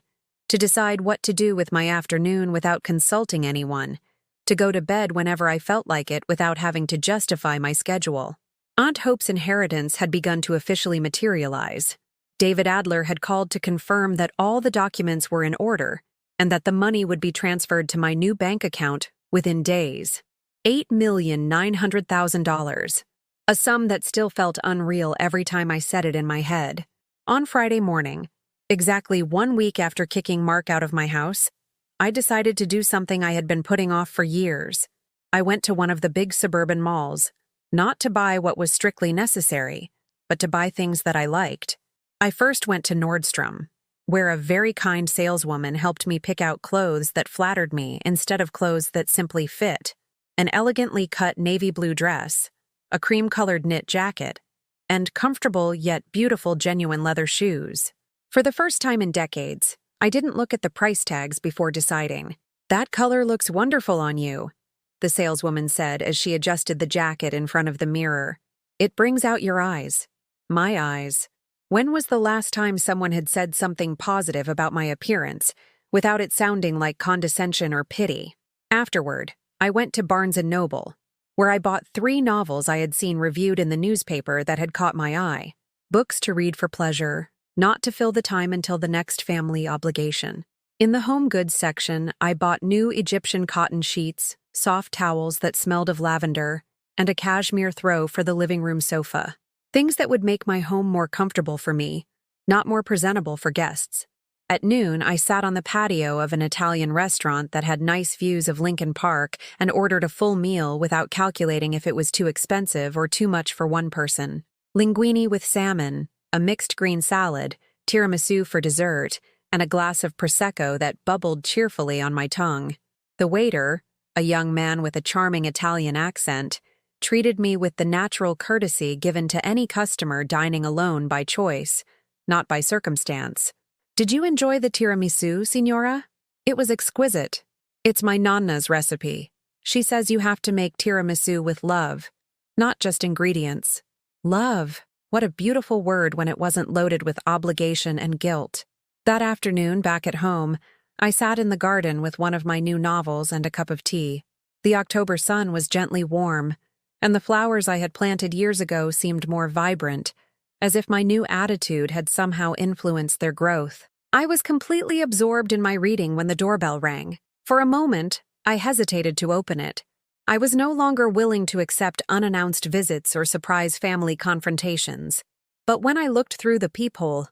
to decide what to do with my afternoon without consulting anyone, to go to bed whenever I felt like it without having to justify my schedule. Aunt Hope's inheritance had begun to officially materialize. David Adler had called to confirm that all the documents were in order and that the money would be transferred to my new bank account within days. $8,900,000. A sum that still felt unreal every time I said it in my head. On Friday morning, exactly 1 week after kicking Mark out of my house, I decided to do something I had been putting off for years. I went to one of the big suburban malls, not to buy what was strictly necessary, but to buy things that I liked. I first went to Nordstrom, where a very kind saleswoman helped me pick out clothes that flattered me instead of clothes that simply fit. an elegantly cut navy blue dress, a cream-colored knit jacket, and comfortable yet beautiful genuine leather shoes. For the first time in decades, I didn't look at the price tags before deciding. "That color looks wonderful on you," the saleswoman said as she adjusted the jacket in front of the mirror. "It brings out your eyes." My eyes. When was the last time someone had said something positive about my appearance, without it sounding like condescension or pity? Afterward, I went to Barnes & Noble, where I bought 3 novels I had seen reviewed in the newspaper that had caught my eye. Books to read for pleasure, not to fill the time until the next family obligation. In the home goods section, I bought new Egyptian cotton sheets, soft towels that smelled of lavender, and a cashmere throw for the living room sofa. Things that would make my home more comfortable for me, not more presentable for guests. At noon, I sat on the patio of an Italian restaurant that had nice views of Lincoln Park and ordered a full meal without calculating if it was too expensive or too much for one person. Linguine with salmon, a mixed green salad, tiramisu for dessert, and a glass of Prosecco that bubbled cheerfully on my tongue. The waiter, a young man with a charming Italian accent, treated me with the natural courtesy given to any customer dining alone by choice, not by circumstance. "Did you enjoy the tiramisu, signora? It was exquisite. It's my nonna's recipe. She says you have to make tiramisu with love, not just ingredients." Love. What a beautiful word when it wasn't loaded with obligation and guilt. That afternoon, back at home, I sat in the garden with one of my new novels and a cup of tea. The October sun was gently warm, and the flowers I had planted years ago seemed more vibrant, as if my new attitude had somehow influenced their growth. I was completely absorbed in my reading when the doorbell rang. For a moment, I hesitated to open it. I was no longer willing to accept unannounced visits or surprise family confrontations. But when I looked through the peephole,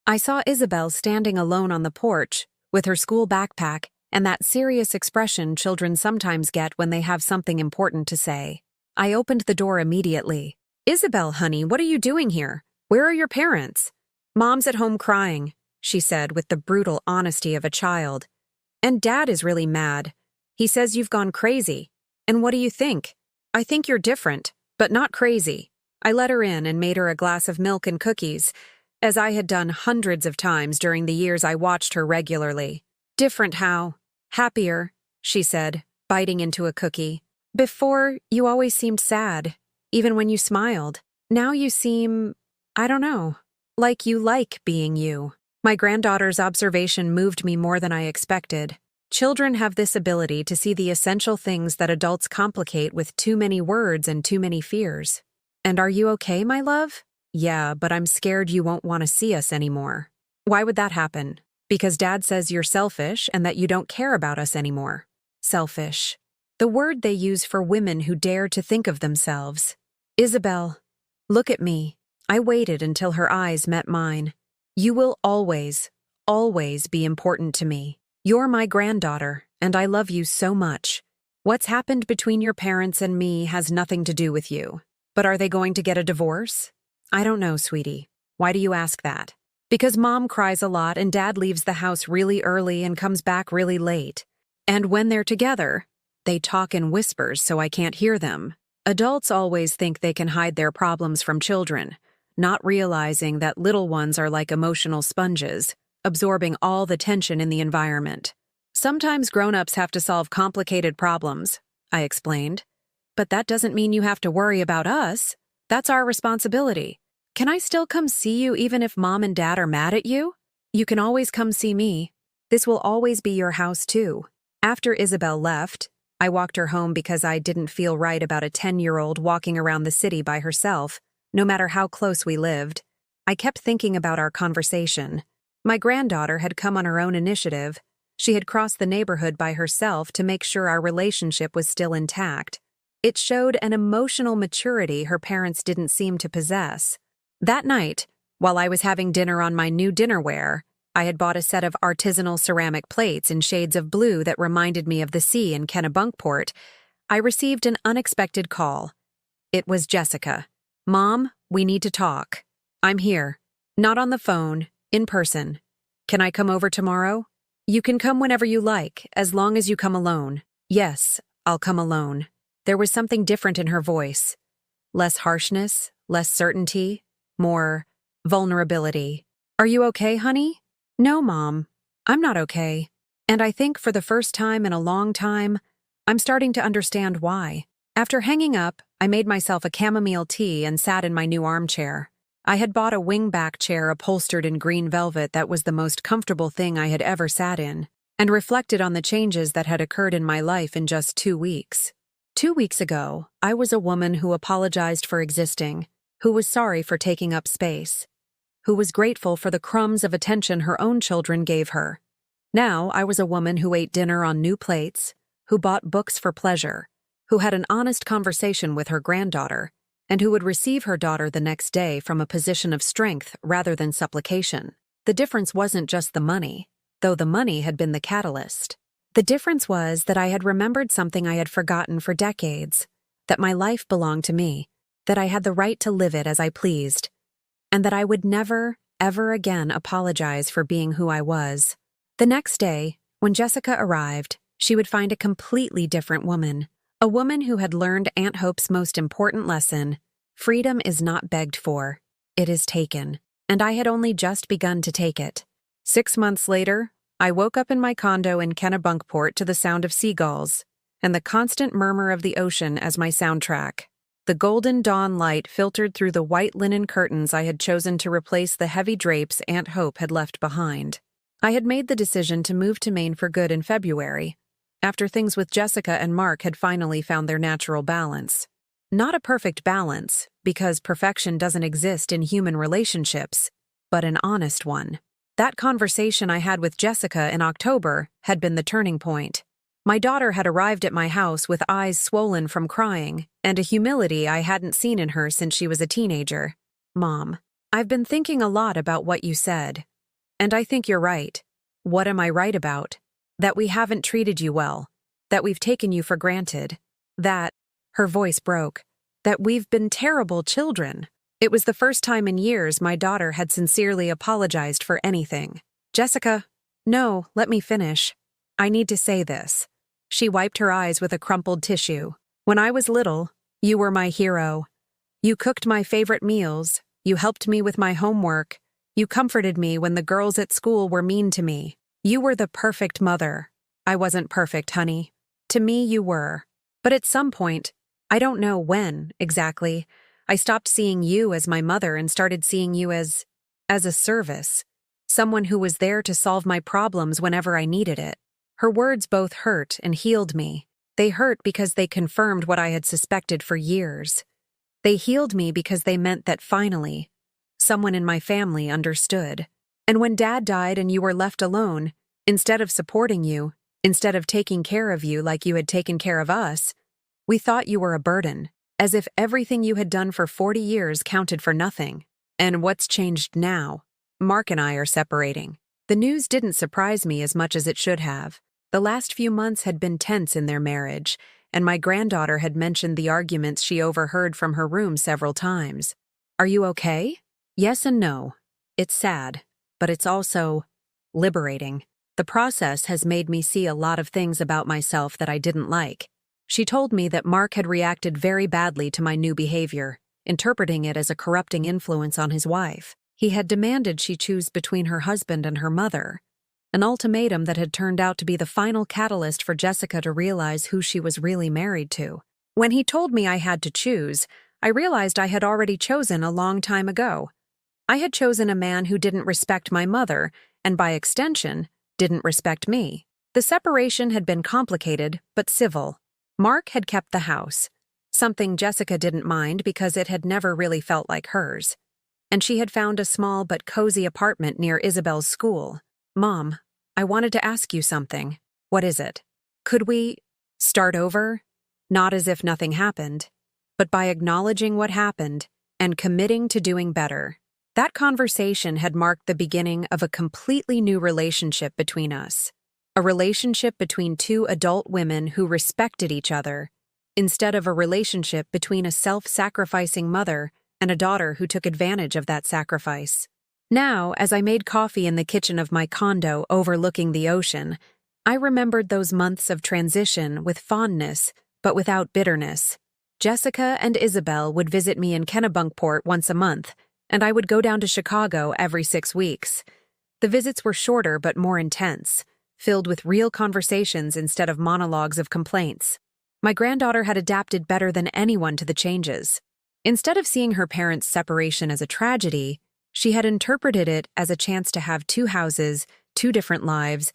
I saw Isabel standing alone on the porch, with her school backpack and that serious expression children sometimes get when they have something important to say. I opened the door immediately. "Isabel, honey, what are you doing here? Where are your parents?" "Mom's at home crying," she said with the brutal honesty of a child. "And Dad is really mad. He says you've gone crazy. And what do you think? I think you're different, but not crazy." I let her in and made her a glass of milk and cookies, as I had done hundreds of times during the years I watched her regularly. "Different how?" "Happier," she said, biting into a cookie. "Before, you always seemed sad, even when you smiled. Now you seem, I don't know, like you like being you." My granddaughter's observation moved me more than I expected. Children have this ability to see the essential things that adults complicate with too many words and too many fears. "And are you okay, my love?" "Yeah, but I'm scared you won't want to see us anymore." "Why would that happen?" "Because Dad says you're selfish and that you don't care about us anymore." Selfish. The word they use for women who dare to think of themselves. "Isabel, look at me." I waited until her eyes met mine. "You will always, always be important to me. You're my granddaughter, and I love you so much. What's happened between your parents and me has nothing to do with you. But are they going to get a divorce?" "I don't know, sweetie." "Why do you ask that?" "Because Mom cries a lot and Dad leaves the house really early and comes back really late. And when they're together, they talk in whispers so I can't hear them." Adults always think they can hide their problems from children, not realizing that little ones are like emotional sponges, absorbing all the tension in the environment. "Sometimes grown-ups have to solve complicated problems," I explained. "But that doesn't mean you have to worry about us. That's our responsibility. Can I still come see you even if Mom and Dad are mad at you?" "You can always come see me. This will always be your house, too." After Isabel left, I walked her home because I didn't feel right about a 10-year-old walking around the city by herself, no matter how close we lived. I kept thinking about our conversation. My granddaughter had come on her own initiative. She had crossed the neighborhood by herself to make sure our relationship was still intact. It showed an emotional maturity her parents didn't seem to possess. That night, while I was having dinner on my new dinnerware, I had bought a set of artisanal ceramic plates in shades of blue that reminded me of the sea in Kennebunkport. I received an unexpected call. It was Jessica. "Mom, we need to talk." "I'm here." "Not on the phone, in person." "Can I come over tomorrow?" "You can come whenever you like, as long as you come alone." "Yes, I'll come alone." There was something different in her voice. Less harshness, less certainty, more vulnerability. "Are you okay, honey?" "No, Mom. I'm not okay." And I think for the first time in a long time, I'm starting to understand why. After hanging up, I made myself a chamomile tea and sat in my new armchair. I had bought a wing-back chair upholstered in green velvet that was the most comfortable thing I had ever sat in, and reflected on the changes that had occurred in my life in just 2 weeks. 2 weeks ago, I was a woman who apologized for existing, who was sorry for taking up space, who was grateful for the crumbs of attention her own children gave her. Now, I was a woman who ate dinner on new plates, who bought books for pleasure, who had an honest conversation with her granddaughter, and who would receive her daughter the next day from a position of strength rather than supplication. The difference wasn't just the money, though the money had been the catalyst. The difference was that I had remembered something I had forgotten for decades, that my life belonged to me, that I had the right to live it as I pleased, and that I would never, ever again apologize for being who I was. The next day, when Jessica arrived, she would find a completely different woman, a woman who had learned Aunt Hope's most important lesson: freedom is not begged for, it is taken, and I had only just begun to take it. 6 months later, I woke up in my condo in Kennebunkport to the sound of seagulls, and the constant murmur of the ocean as my soundtrack. The golden dawn light filtered through the white linen curtains I had chosen to replace the heavy drapes Aunt Hope had left behind. I had made the decision to move to Maine for good in February, after things with Jessica and Mark had finally found their natural balance. Not a perfect balance, because perfection doesn't exist in human relationships, but an honest one. That conversation I had with Jessica in October had been the turning point. My daughter had arrived at my house with eyes swollen from crying, and a humility I hadn't seen in her since she was a teenager. "Mom, I've been thinking a lot about what you said. And I think you're right." "What am I right about?" "That we haven't treated you well. That we've taken you for granted. That," her voice broke, "that we've been terrible children." It was the first time in years my daughter had sincerely apologized for anything. "Jessica, no, let me finish. I need to say this." She wiped her eyes with a crumpled tissue. "When I was little, you were my hero. You cooked my favorite meals. You helped me with my homework. You comforted me when the girls at school were mean to me. You were the perfect mother. I wasn't perfect, honey. To me, you were. But at some point, I don't know when, exactly, I stopped seeing you as my mother and started seeing you as a service. Someone who was there to solve my problems whenever I needed it." Her words both hurt and healed me. They hurt because they confirmed what I had suspected for years. They healed me because they meant that finally, someone in my family understood. And when Dad died and you were left alone, instead of supporting you, instead of taking care of you like you had taken care of us, we thought you were a burden, as if everything you had done for 40 years counted for nothing. And what's changed now? Mark and I are separating. The news didn't surprise me as much as it should have. The last few months had been tense in their marriage, and my granddaughter had mentioned the arguments she overheard from her room several times. "Are you okay?" Yes and no. It's sad, but it's also liberating. The process has made me see a lot of things about myself that I didn't like. She told me that Mark had reacted very badly to my new behavior, interpreting it as a corrupting influence on his wife. He had demanded she choose between her husband and her mother, an ultimatum that had turned out to be the final catalyst for Jessica to realize who she was really married to. When he told me I had to choose, I realized I had already chosen a long time ago. I had chosen a man who didn't respect my mother, and by extension, didn't respect me. The separation had been complicated, but civil. Mark had kept the house, something Jessica didn't mind because it had never really felt like hers. And she had found a small but cozy apartment near Isabel's school. "Mom, I wanted to ask you something." "What is it?" "Could we start over?" Not as if nothing happened, but by acknowledging what happened and committing to doing better. That conversation had marked the beginning of a completely new relationship between us. A relationship between two adult women who respected each other, instead of a relationship between a self-sacrificing mother and a daughter who took advantage of that sacrifice. Now, as I made coffee in the kitchen of my condo overlooking the ocean, I remembered those months of transition with fondness but without bitterness. Jessica and Isabel would visit me in Kennebunkport once a month, and I would go down to Chicago every 6 weeks. The visits were shorter but more intense, filled with real conversations instead of monologues of complaints. My granddaughter had adapted better than anyone to the changes. Instead of seeing her parents' separation as a tragedy, she had interpreted it as a chance to have 2 houses, 2 different lives,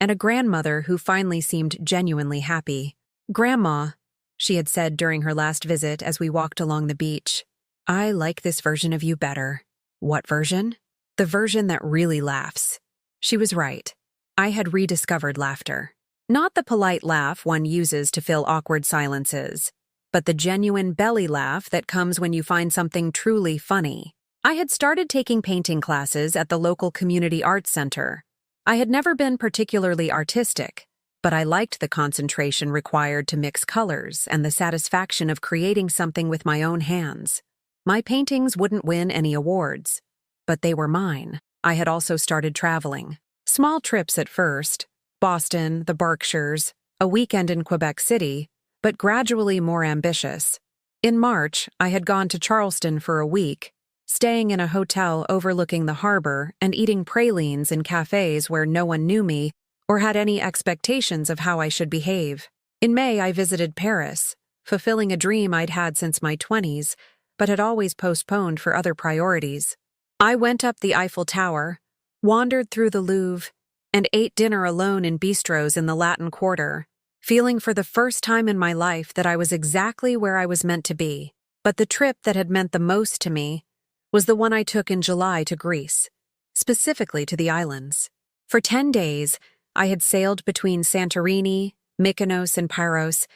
and a grandmother who finally seemed genuinely happy. "Grandma," she had said during her last visit as we walked along the beach, "I like this version of you better." What version? The version that really laughs. She was right. I had rediscovered laughter. Not the polite laugh one uses to fill awkward silences, but the genuine belly laugh that comes when you find something truly funny. I had started taking painting classes at the local community arts center. I had never been particularly artistic, but I liked the concentration required to mix colors and the satisfaction of creating something with my own hands. My paintings wouldn't win any awards, but they were mine. I had also started traveling. Small trips at first, Boston, the Berkshires, a weekend in Quebec City, but gradually more ambitious. In March, I had gone to Charleston for a week, staying in a hotel overlooking the harbor and eating pralines in cafes where no one knew me or had any expectations of how I should behave. In May, I visited Paris, fulfilling a dream I'd had since my 20s, but had always postponed for other priorities. I went up the Eiffel Tower, wandered through the Louvre, and ate dinner alone in bistros in the Latin Quarter, feeling for the first time in my life that I was exactly where I was meant to be. But the trip that had meant the most to me was the one I took in July to Greece, specifically to the islands. For 10 days, I had sailed between Santorini, Mykonos, and Pyros,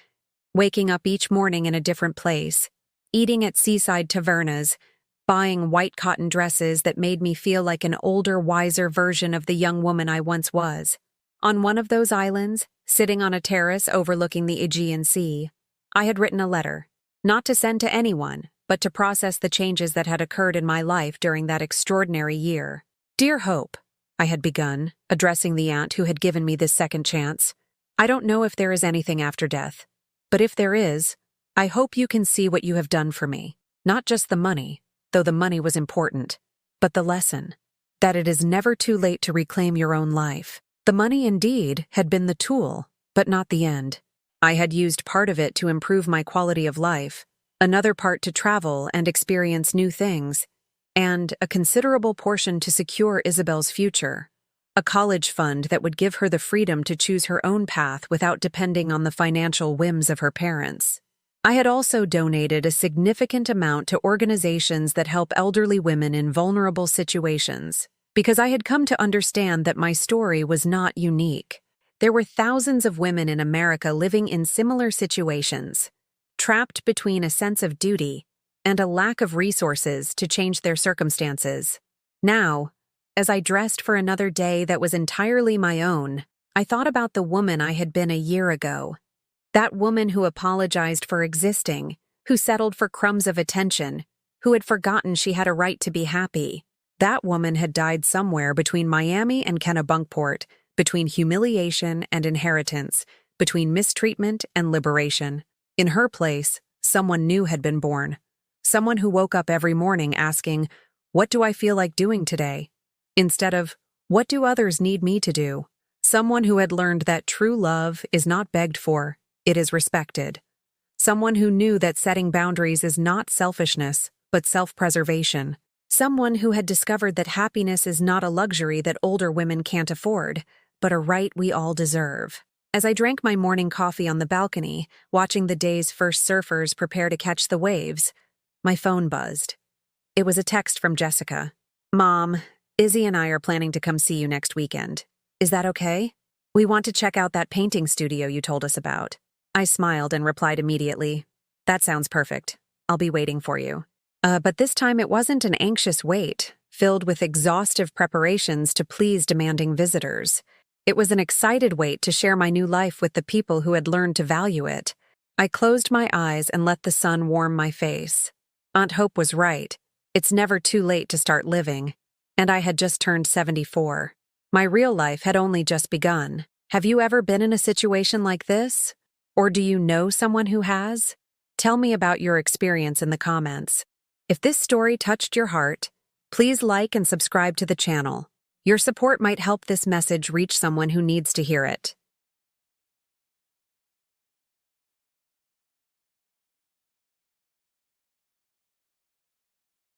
waking up each morning in a different place, eating at seaside tavernas, buying white cotton dresses that made me feel like an older, wiser version of the young woman I once was. On one of those islands, sitting on a terrace overlooking the Aegean Sea, I had written a letter, not to send to anyone, but to process the changes that had occurred in my life during that extraordinary year. "Dear Hope," I had begun, addressing the aunt who had given me this second chance, "I don't know if there is anything after death, but if there is, I hope you can see what you have done for me. Not just the money, though the money was important, but the lesson, that it is never too late to reclaim your own life. The money indeed had been the tool, but not the end. I had used part of it to improve my quality of life, another part to travel and experience new things, and a considerable portion to secure Isabel's future. A college fund that would give her the freedom to choose her own path without depending on the financial whims of her parents. I had also donated a significant amount to organizations that help elderly women in vulnerable situations, because I had come to understand that my story was not unique. There were thousands of women in America living in similar situations, trapped between a sense of duty and a lack of resources to change their circumstances. Now, as I dressed for another day that was entirely my own, I thought about the woman I had been a year ago. That woman who apologized for existing, who settled for crumbs of attention, who had forgotten she had a right to be happy. That woman had died somewhere between Miami and Kennebunkport, between humiliation and inheritance, between mistreatment and liberation. In her place, someone new had been born. Someone who woke up every morning asking, "What do I feel like doing today?" instead of, "What do others need me to do?" Someone who had learned that true love is not begged for, it is respected. Someone who knew that setting boundaries is not selfishness, but self-preservation. Someone who had discovered that happiness is not a luxury that older women can't afford, but a right we all deserve. As I drank my morning coffee on the balcony, watching the day's first surfers prepare to catch the waves, my phone buzzed. It was a text from Jessica. "Mom, Izzy and I are planning to come see you next weekend. Is that okay? We want to check out that painting studio you told us about." I smiled and replied immediately, "That sounds perfect. I'll be waiting for you." But this time it wasn't an anxious wait, filled with exhaustive preparations to please demanding visitors. It was an excited wait to share my new life with the people who had learned to value it. I closed my eyes and let the sun warm my face. Aunt Hope was right. It's never too late to start living. And I had just turned 74. My real life had only just begun. Have you ever been in a situation like this? Or do you know someone who has? Tell me about your experience in the comments. If this story touched your heart, please like and subscribe to the channel. Your support might help this message reach someone who needs to hear it.